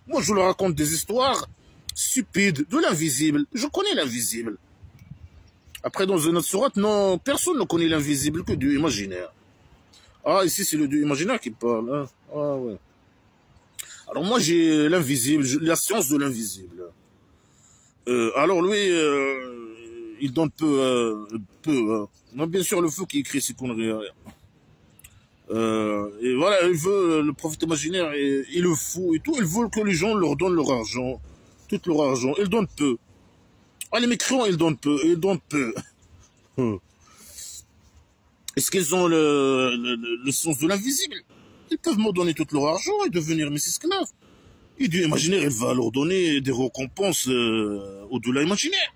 Moi, je leur raconte des histoires stupides de l'invisible. Je connais l'invisible. Après, dans une autre sourate, non, personne ne connaît l'invisible que Dieu imaginaire. Ici, c'est le Dieu imaginaire qui parle. Hein. Ouais. Alors, moi, j'ai l'invisible, la science de l'invisible. Alors, lui, il donne peu. Hein. Non, bien sûr, le feu qui écrit ces conneries. Et voilà, il veut, le prophète imaginaire, il le fout et tout. Il veut que les gens leur donnent leur argent. Tout leur argent. Ils donnent peu. Les mécréants, ils donnent peu. Est-ce qu'ils ont le sens de l'invisible? Ils peuvent me donner tout leur argent et devenir mes esclaves. Et Dieu imaginaire, il va leur donner des récompenses au-delà imaginaire.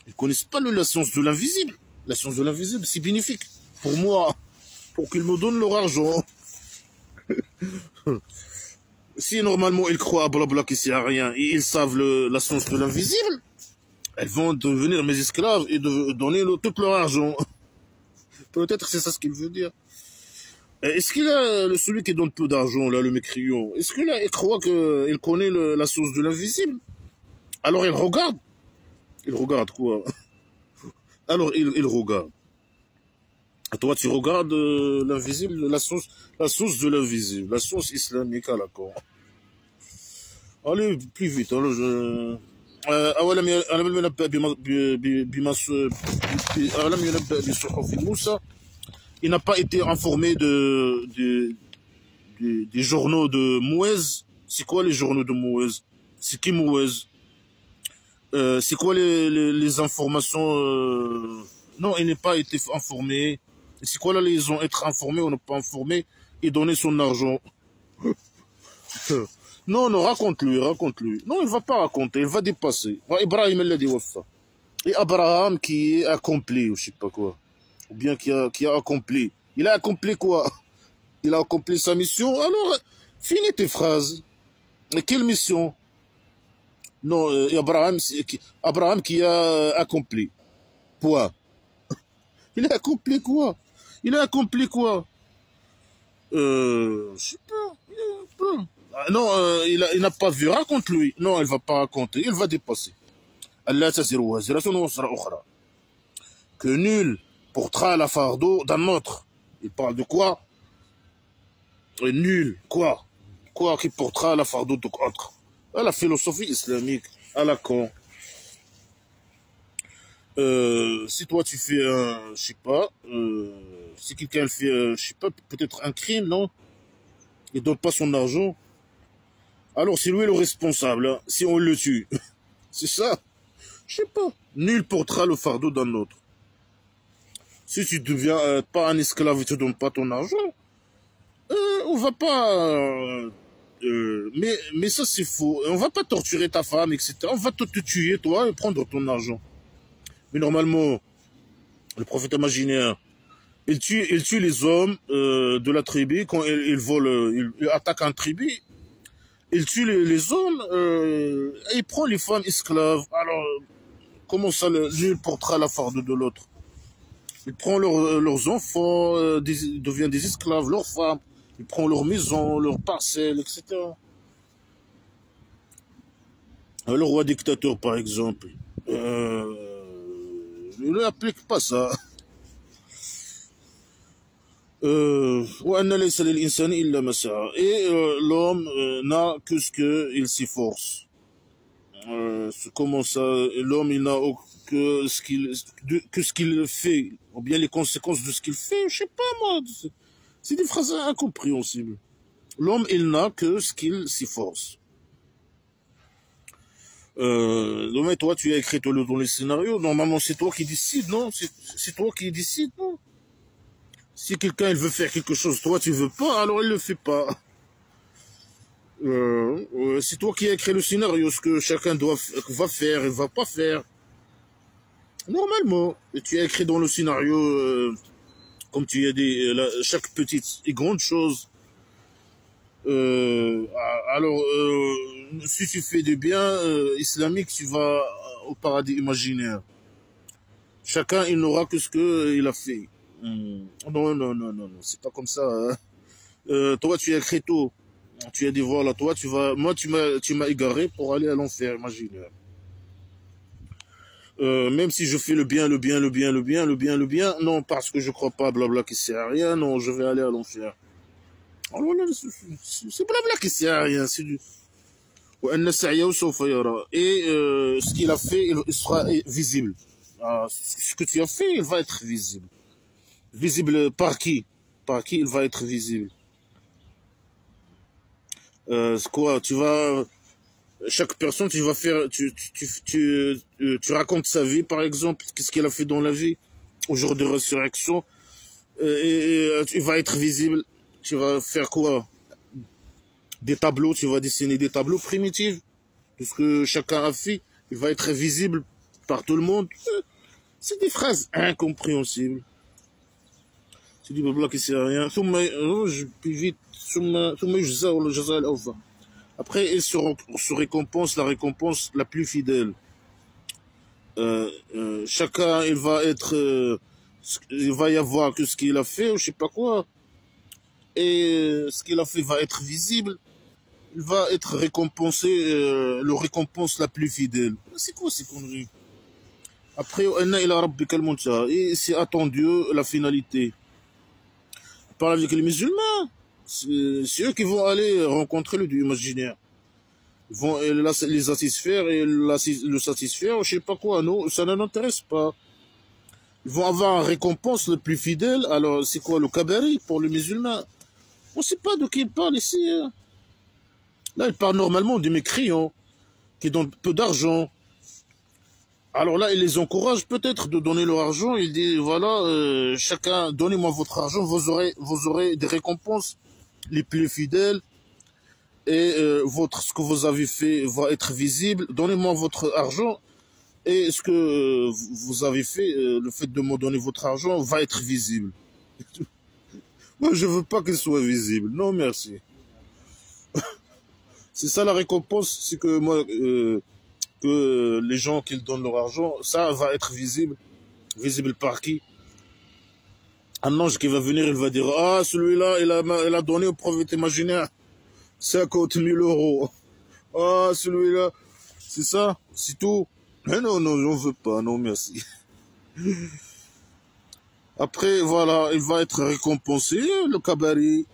Ils ne connaissent pas la science de l'invisible. La science de l'invisible, c'est bénéfique. Pour moi, pour qu'ils me donnent leur argent. Si normalement ils croient à blabla qui sert à rien et ils savent la science de l'invisible, elles vont devenir mes esclaves et donner tout leur argent. Peut-être c'est ça ce qu'il veut dire. Est-ce qu'il a celui qui donne peu d'argent, là, le mécréant, est-ce qu'il croit qu'il connaît la source de l'invisible? Alors il regarde. Il regarde quoi? Alors il regarde. Toi tu regardes l'invisible, la source de l'invisible, la source islamique à la con. Allez, plus vite. Alors il n'a pas été informé des journaux de Mouez. C'est quoi les journaux de Mouez? C'est qui Mouez? C'est quoi les informations Non, il n'est pas été informé. C'est quoi la liaison? Être informé ou ne pas informé et donner son argent. Non, non, raconte-lui, raconte-lui. Non, il va pas raconter, il va dépasser. Ibrahim, elle l'a dit, Wafa. Et Abraham qui est accompli, ou je sais pas quoi. Ou bien qui a accompli. Il a accompli quoi? Il a accompli sa mission. Alors, finis tes phrases. Et quelle mission? Non, Abraham qui a accompli. Quoi? Il a accompli quoi? Il a accompli quoi? Je sais pas. Ah, non, il n'a pas vu. Raconte-lui. Non, il va pas raconter. Il va dépasser. Allah taziru waziratun wazra ukhra. Que nul portera la fardeau d'un autre. Il parle de quoi? Nul. Quoi? Quoi qui portera la fardeau d'autre? À la philosophie islamique, à la con. Si toi tu fais un, je sais pas, si quelqu'un fait, je sais pas, peut-être un crime, non? Il donne pas son argent. Alors c'est lui le responsable, hein, si on le tue. C'est ça. Je sais pas. Nul portera le fardeau d'un autre. Si tu deviens pas un esclave et tu ne donnes pas ton argent, on va pas... mais ça c'est faux. On va pas torturer ta femme, etc. On va te tuer, toi, et prendre ton argent. Mais normalement, le prophète imaginaire, il tue les hommes de la tribu quand il vole, il attaque un tribu. Il tue les hommes et il prend les femmes esclaves. Alors, comment ça, lui portera la farde de l'autre? Il prend leurs enfants, devient des esclaves, leurs femmes. Il prend leurs maisons, leurs parcelles, etc. Le roi dictateur, par exemple, il n'applique pas ça. Et l'homme n'a que ce qu'il s'efforce. Comment ça? L'homme, il n'a que ce qu'il fait, ou bien les conséquences de ce qu'il fait, je sais pas moi. C'est des phrases incompréhensibles. L'homme, il n'a que ce qu'il s'efforce. Mais toi, tu as écrit dans les scénarios. Normalement, c'est toi qui décides, non? C'est toi qui décides, non? Si quelqu'un il veut faire quelque chose, toi tu veux pas, alors il le fait pas. C'est toi qui as écrit le scénario, ce que chacun va faire et va pas faire. Normalement, et tu as écrit dans le scénario, comme tu as dit, chaque petite et grande chose. Alors, si tu fais du bien islamique, tu vas au paradis imaginaire. Chacun il n'aura que ce qu'il a fait. Non, non, non, non, non, c'est pas comme ça. Hein. Toi, tu es créto. Tu as dit, voilà, toi, moi, tu m'as égaré pour aller à l'enfer, imagine. Même si je fais le bien, le bien, le bien, le bien, le bien, le bien, non, parce que je crois pas, blabla, qui sert à rien, non, je vais aller à l'enfer. Alors là, c'est blabla qui sert à rien, c'est du... Et ce qu'il a fait, il sera visible. Ce que tu as fait, il va être visible. Visible par qui? Par qui il va être visible? C'est quoi? Chaque personne, tu vas faire, tu racontes sa vie, par exemple, qu'est-ce qu'il a fait dans la vie, au jour de résurrection, il va être visible. Tu vas faire quoi? Des tableaux, tu vas dessiner des tableaux primitifs de ce que chacun a fait. Il va être visible par tout le monde. C'est des phrases incompréhensibles. C'est du blabla qui sert à rien. Après, il se récompense la récompense la plus fidèle. Chacun, il va y avoir que ce qu'il a fait, ou je sais pas quoi. Et ce qu'il a fait va être visible. Il va être récompensé, le récompense la plus fidèle. C'est quoi ces conneries? Après, et c'est attendu la finalité. Parle avec les musulmans. C'est eux qui vont aller rencontrer le Dieu imaginaire. Ils vont les satisfaire et le satisfaire, je sais pas quoi. Non, ça ne n'intéresse pas. Ils vont avoir une récompense le plus fidèle. Alors, c'est quoi le kabari pour les musulmans? On ne sait pas de qui il parle ici. Hein. Là, il parle normalement des mécréants qui donnent peu d'argent. Alors là, il les encourage peut-être de donner leur argent. Il dit, voilà, chacun, donnez-moi votre argent, vous aurez des récompenses les plus fidèles et ce que vous avez fait va être visible. Donnez-moi votre argent et ce que vous avez fait, le fait de me donner votre argent va être visible. Moi, je veux pas qu'il soit visible. Non, merci. C'est ça la récompense, c'est que moi, que les gens qui donnent leur argent, ça va être visible. Visible par qui? Un ange qui va venir, il va dire, ah, celui-là, il a donné au prophète imaginaire 50 000 euros. Ah, celui-là, c'est ça, c'est tout. Mais non, non, j'en veux pas, non, merci. Après, voilà, il va être récompensé, le cabaret.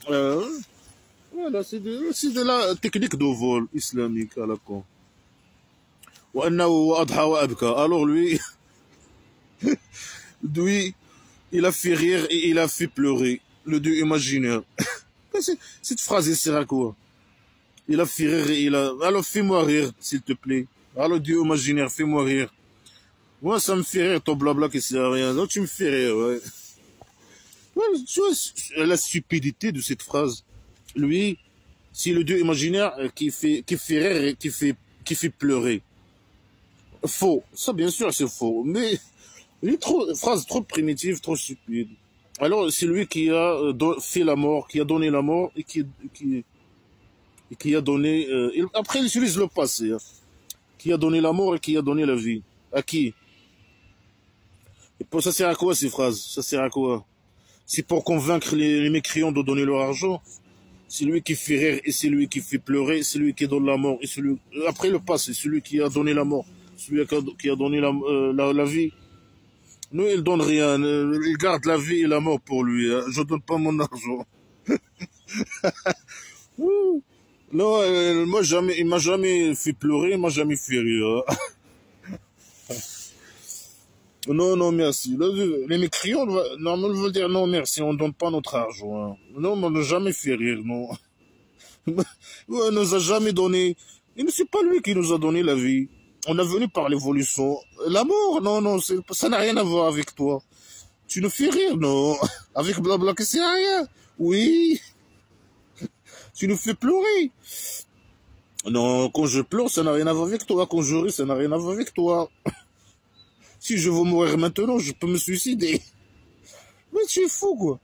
Voilà, c'est de la technique de vol islamique à la con. Alors lui, il a fait rire et il a fait pleurer. Le dieu imaginaire. Cette phrase, elle sert à quoi? Il a fait rire et il a... Alors fais-moi rire, s'il te plaît. Alors dieu imaginaire, fais-moi rire. Moi, ça me fait rire ton blabla qui sert à rien. Donc tu me fais rire, ouais. Ouais, tu vois la stupidité de cette phrase. Lui, c'est le dieu imaginaire qui fait rire et qui fait pleurer. Faux. Ça, bien sûr, c'est faux. Mais il est phrase trop primitive, trop stupide. Alors, c'est lui qui a fait la mort, qui a donné la mort et qui a donné... après, il utilise le passé. Hein, qui a donné la mort et qui a donné la vie. À qui? Et pour ça sert à quoi ces phrases? Ça sert à quoi? C'est pour convaincre les mécréants de donner leur argent. C'est lui qui fait rire et c'est lui qui fait pleurer. C'est lui qui donne la mort. Et celui... Après le passé, celui qui a donné la mort. Celui qui a donné la vie. Nous, il donne rien. Il garde la vie et la mort pour lui. Hein. Je donne pas mon argent. Non, moi jamais, il m'a jamais fait pleurer, il m'a jamais fait rire. Non, non, merci. Les mécréants, non, on veut dire non, merci, on donne pas notre argent. Hein. Non, on n'a jamais fait rire, non. On nous a jamais donné. Et c'est pas lui qui nous a donné la vie. On est venu par l'évolution. L'amour, non, non, ça n'a rien à voir avec toi. Tu nous fais rire, non. Avec blabla, que c'est rien. Oui. Tu nous fais pleurer. Non, quand je pleure, ça n'a rien à voir avec toi. Quand je ris, ça n'a rien à voir avec toi. Si je veux mourir maintenant, je peux me suicider. Mais tu es fou, quoi.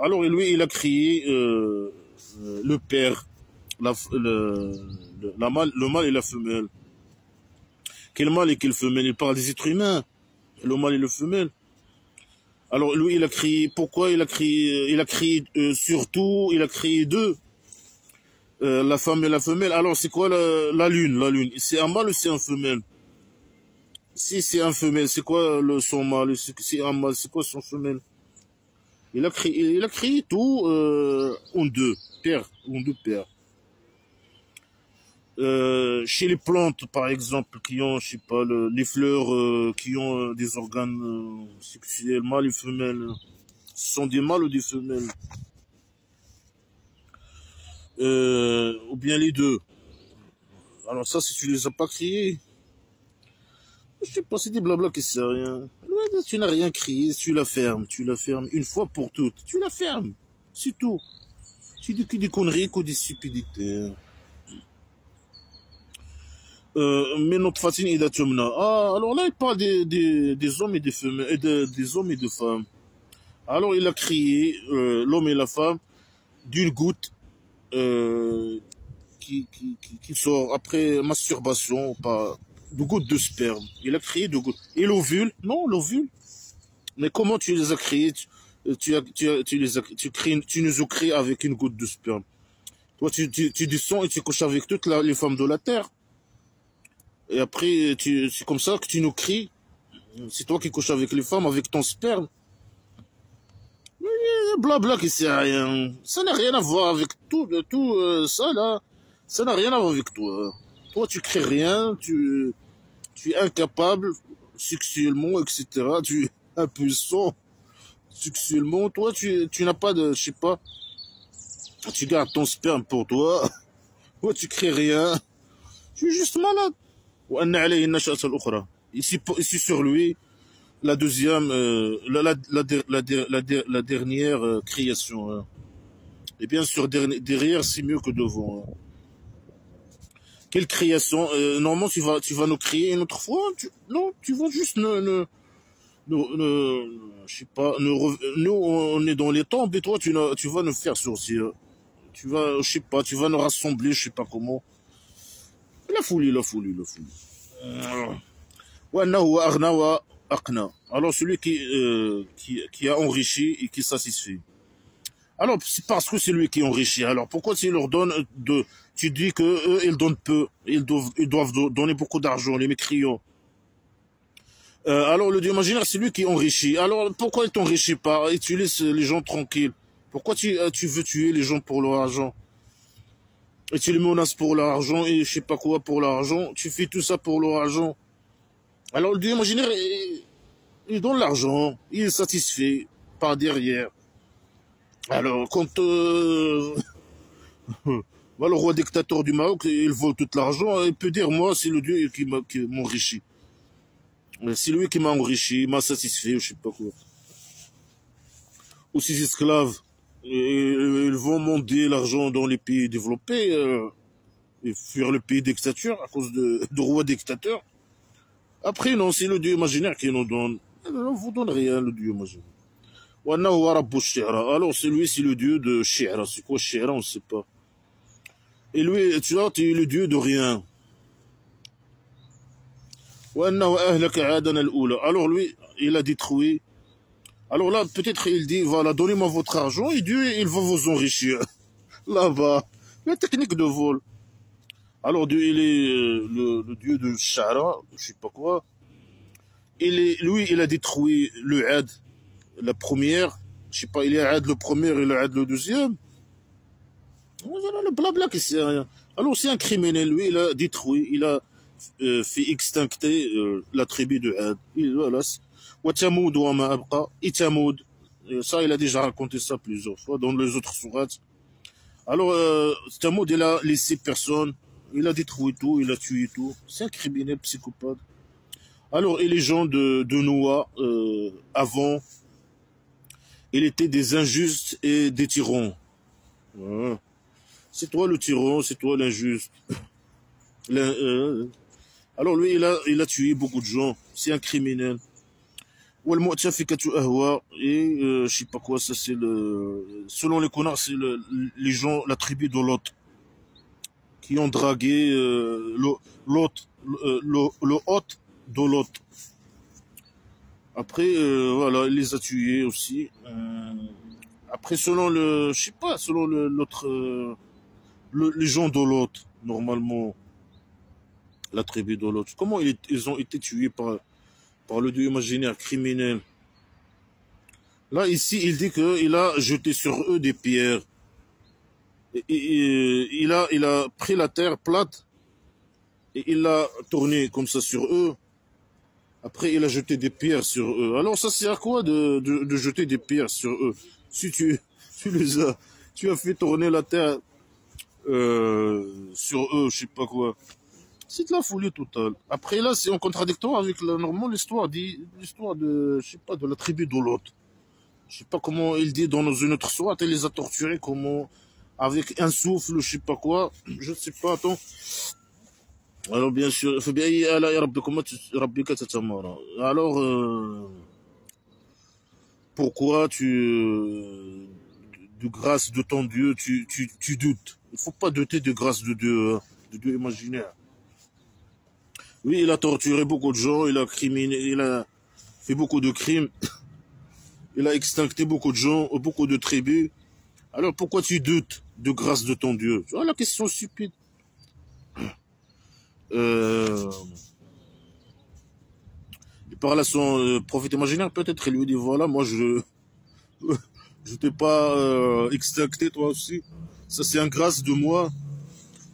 Alors lui, il a créé le père, le mâle et la femelle. Quel mâle et quelle femelle? Il parle des êtres humains. Le mâle et le femelle. Alors lui, il a créé, pourquoi il a créé surtout, il a créé deux, la femme et la femelle. Alors c'est quoi la lune? La lune, c'est un mâle ou c'est un femelle? Si c'est un femelle, c'est quoi son mâle? C'est un mâle, c'est quoi son femelle? Il a créé tout en deux pères, en deux pères. Chez les plantes, par exemple, qui ont, je sais pas, les fleurs qui ont des organes sexuels, mâles et femelles, ce sont des mâles ou des femelles, ou bien les deux. Alors ça, si tu les as pas créés, je sais pas, c'est des blabla qui servent à rien. Tu n'as rien créé, tu la fermes une fois pour toutes, tu la fermes, c'est tout. C'est des conneries, que des stupidités. Mais notre fatine il a tumna. Ah, alors là, il parle des hommes et des femmes, des hommes et des femmes. Alors, il a créé l'homme et la femme d'une goutte qui sort après masturbation, pas de gouttes de sperme. Il a créé de gouttes. Et l'ovule? Non, l'ovule. Mais comment tu les as créés? Tu nous as créés avec une goutte de sperme. Toi, tu descends et tu couches avec toutes les femmes de la terre. Et après, c'est comme ça que tu nous cries. C'est toi qui couches avec les femmes, avec ton sperme. Blabla qui sert à rien. Ça n'a rien à voir avec tout ça là. Ça n'a rien à voir avec toi. Toi, tu crées rien, tu es incapable sexuellement, etc. Tu es impuissant sexuellement. Toi, tu n'as pas de, je sais pas, tu gardes ton sperme pour toi. Toi, tu crées rien. Tu es juste malade. وأن عليه النشأة الأخرى. Ici sur lui, la deuxième, la dernière création. Hein. Et bien sûr, derrière, c'est mieux que devant. Hein. Quelle création normalement, tu vas nous créer une autre fois. Non, tu vas juste je sais pas, nous, on est dans les temps, et toi, tu vas nous faire sortir. Tu vas, je sais pas, tu vas nous rassembler, je sais pas comment. La folie, la folie, la folie. Alors celui qui a enrichi et qui satisfait. Alors c'est parce que c'est lui qui enrichit. Alors pourquoi tu leur donnes tu dis que eux ils donnent peu, ils doivent donner beaucoup d'argent, les mécréants. Alors le Dieu imaginaire c'est lui qui enrichit. Alors pourquoi il t'enrichit pas et tu laisses les gens tranquilles? Pourquoi tu veux tuer les gens pour leur argent? Et tu les menaces pour leur argent et je sais pas quoi pour leur argent. Tu fais tout ça pour leur argent. Alors le Dieu imaginaire, il donne l'argent, il est satisfait par derrière. Alors quand le roi dictateur du Maroc, il vole tout l'argent, il peut dire moi c'est le Dieu qui m'enrichit. C'est lui qui m'a enrichi, il m'a satisfait, je sais pas quoi. Ou ces esclaves, ils vont monter l'argent dans les pays développés et fuir le pays dictature à cause de roi dictateur. Après, non, c'est le Dieu imaginaire qui nous donne. On ne vous donne rien, le Dieu imaginaire. Alors, c'est lui, c'est le Dieu de Shi'ra. C'est quoi Shi'ra, on ne sait pas. Et lui, tu vois, tu es le Dieu de rien. Alors lui, il a détruit. Alors là, peut-être il dit, voilà, donnez-moi votre argent et Dieu, il va vous enrichir. Là-bas, la technique de vol. Alors Dieu, il est le Dieu de Shara, je sais pas quoi. Lui, il a détruit le Had, la première. Je sais pas, il est Had le premier et le Had le deuxième. Voilà le blabla qui sert à rien. Alors c'est un criminel, lui, il a détruit, il a fait extincter la tribu de Had. Voilà. Watamoud wa ma abqa, Itamoud. Ça, il a déjà raconté ça plusieurs fois dans les autres sourates. Alors, Tamoud, il a laissé personne, il a détruit tout, il a tué tout. C'est un criminel psychopathe. Alors, et les gens de Noah, avant, ils étaient des injustes et des tyrans. Ouais. C'est toi le tyran, c'est toi l'injuste. Alors lui, il a tué beaucoup de gens. C'est un criminel. Ou le et je sais pas quoi, ça c'est selon les connards, c'est les gens, la tribu de Lot, qui ont dragué le hôte de Lot. Après, voilà, il les a tués aussi. Après, selon je sais pas, selon l'autre, les gens de Lot, normalement, la tribu de Lot, comment ils ont été tués par le dieu imaginaire criminel. Là, ici, il dit qu'il a jeté sur eux des pierres. Il a pris la terre plate et il l'a tournée comme ça sur eux. Après, il a jeté des pierres sur eux. Alors, ça sert à quoi de jeter des pierres sur eux? Si tu as fait tourner la terre sur eux, je sais pas quoi. C'est de la folie totale. Après là, c'est en contradictoire avec normalement l'histoire de, je sais pas, de la tribu de Lot. Je sais pas comment il dit dans une autre sourate, il les a torturés, comment, avec un souffle, je sais pas quoi, je ne sais pas, attends. Alors bien sûr, alors, pourquoi de grâce de ton Dieu, tu doutes? Il faut pas douter de grâce de Dieu imaginaire. Oui, il a torturé beaucoup de gens, il a fait beaucoup de crimes, il a extincté beaucoup de gens, beaucoup de tribus. Alors pourquoi tu doutes de grâce de ton Dieu? Tu vois la question stupide. Il parle à son prophète imaginaire, peut-être, il lui dit voilà, moi je t'ai pas extincté toi aussi. Ça c'est une grâce de moi.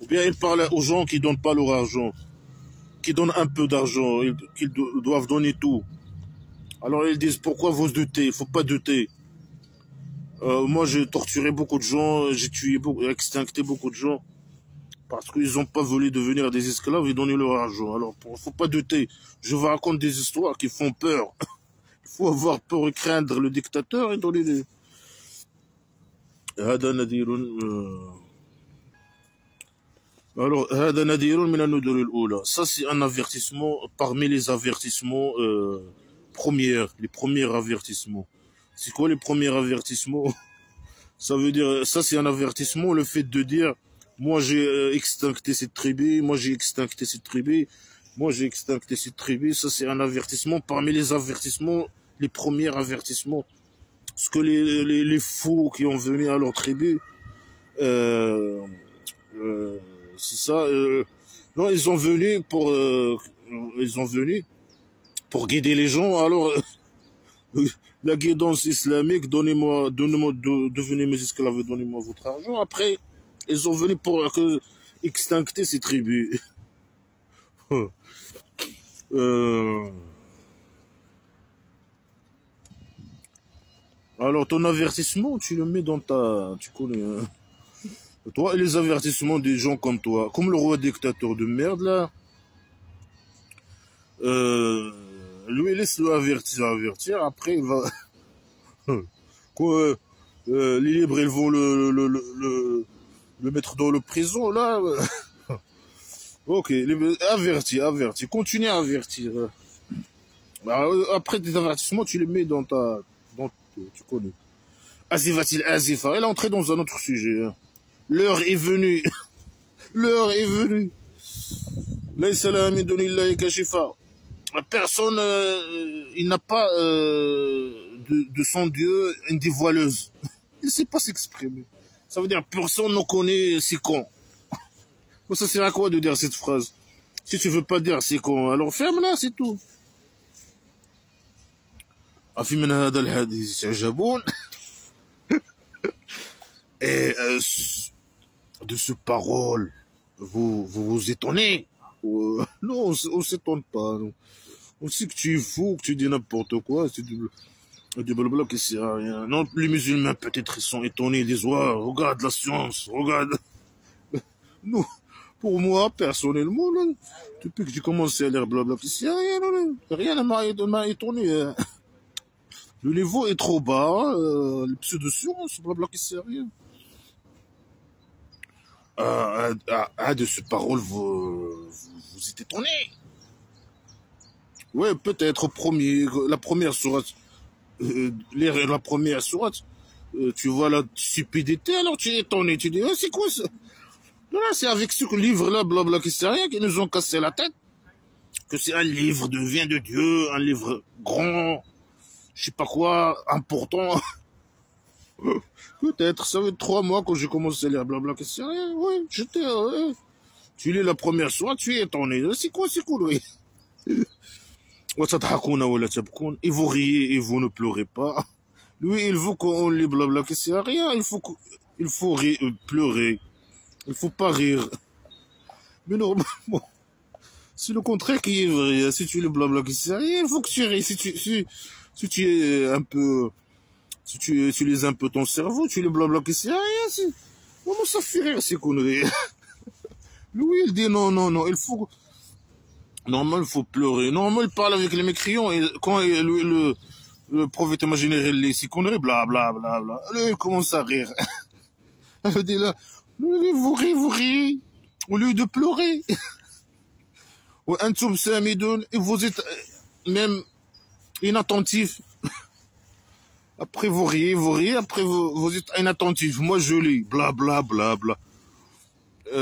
Ou bien il parle aux gens qui donnent pas leur argent, qui donnent un peu d'argent, qu'ils doivent donner tout. Alors ils disent pourquoi vous doutez? Il faut pas douter. Moi j'ai torturé beaucoup de gens, j'ai tué extincté beaucoup de gens. Parce qu'ils n'ont pas voulu devenir des esclaves et donner leur argent. Alors, il ne faut pas douter. Je vous raconte des histoires qui font peur. Il faut avoir peur et craindre le dictateur et donner des... Alors, ça c'est un avertissement parmi les avertissements les premiers avertissements. C'est quoi les premiers avertissements? Ça veut dire, ça c'est un avertissement, le fait de dire, moi j'ai extincté cette tribu, moi j'ai extincté cette tribu, moi j'ai extincté cette tribu, ça c'est un avertissement parmi les avertissements, les premiers avertissements. Parce que les fous qui ont venu à leur tribu, c'est ça, non, ils ont venu pour guider les gens, alors, la guidance islamique, devenez mes esclaves, donnez-moi votre argent. Après, ils ont venu pour extincter ces tribus. Alors, ton avertissement, tu le mets dans ta... Tu connais, hein. Toi et les avertissements des gens comme toi, comme le roi dictateur de merde, là, lui, laisse-le avertir, après, il va... Quoi, les libres, ils vont le mettre dans le prison, là. Ok, averti, continue à avertir. Après tes avertissements, tu les mets dans tu connais. Azifatil Azifa, elle est entrée dans un autre sujet. Hein. L'heure est venue. L'heure est venue. Personne, il n'a pas de son Dieu une dévoileuse. Il ne sait pas s'exprimer. Ça veut dire personne ne connaît c'est con. Ça sert à quoi de dire cette phrase? Si tu veux pas dire c'est con, alors ferme-la, c'est tout. Et de ce parole, vous étonnez? Non, on s'étonne pas. Non. On sait que tu es fou, que tu dis n'importe quoi, c'est du blabla qui sert à rien. Non, les musulmans peut-être ils sont étonnés, ils disent ouais, regarde la science, regarde. Non, pour moi, personnellement, là, depuis que j'ai commencé à lire blabla qui sert à rien, rien ne m'a étonné. Hein. Le niveau est trop bas, les pseudo-sciences, blabla qui sert à rien. De ce parole, vous êtes étonné. Ouais, peut-être la première sourate, la première sourate, tu vois la stupidité, alors tu es étonné, tu dis, c'est quoi ça? Là, c'est avec ce livre-là, blabla, qui sait rien, qui nous ont cassé la tête, que c'est un livre vient de Dieu, un livre grand, je sais pas quoi, important. Peut-être, ça fait 3 mois que j'ai commencé à lire blabla, qui sait rien, ouais, tu lis la première sourate, tu es étonné, c'est quoi, oui. Et vous riez et vous ne pleurez pas. Lui, il veut qu'on lit blabla qui sert à rien. Il faut rire, pleurer. Il faut pas rire. Mais normalement, c'est le contraire qui est vrai. Si tu lis blabla qui sert à rien, il faut que tu ris. Si tu es un peu, si tu utilises un peu ton cerveau, tu lis blabla qui sert à rien. Comment ça fait rire ces conneries? Lui, il dit non, il faut... Normalement, il faut pleurer. Normalement, il parle avec les mécréants et quand le prophète imaginaire, il lit ces conneries, blablabla, lui, il commence à rire. Elle dit là, vous riez, au lieu de pleurer. Et vous êtes même inattentif. Après, vous riez, après, vous êtes inattentif. Moi, je lis, blablabla.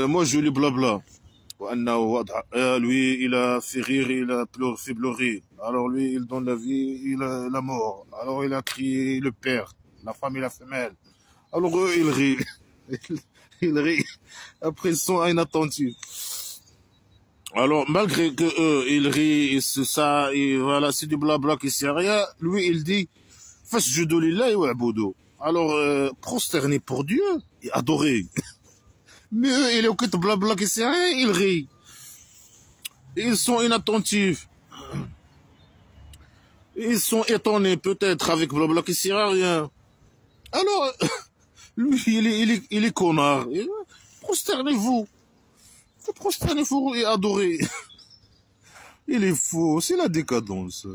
Moi, je lis blabla. Lui, il a fait rire, il a fait pleurer. Alors lui, il donne la vie, il a la mort. Alors il a crié le père, la femme et la femelle. Alors eux, ils rient. Ils rient. Après, ils sont inattentifs. Alors, malgré que eux, ils rient, et c'est ça, et voilà, c'est du blabla qui sert à rien, lui, il dit, fasjudu lillahi wa abudu. Alors, prosterner pour Dieu et adorer. Mais eux, ils écoutent blabla qui sert à rien, ils rient. Ils sont inattentifs. Ils sont étonnés peut-être avec blabla qui sert à rien. Alors, lui, il est connard. Prosternez-vous. Se prosterner et adorer. Il est faux, c'est la décadence.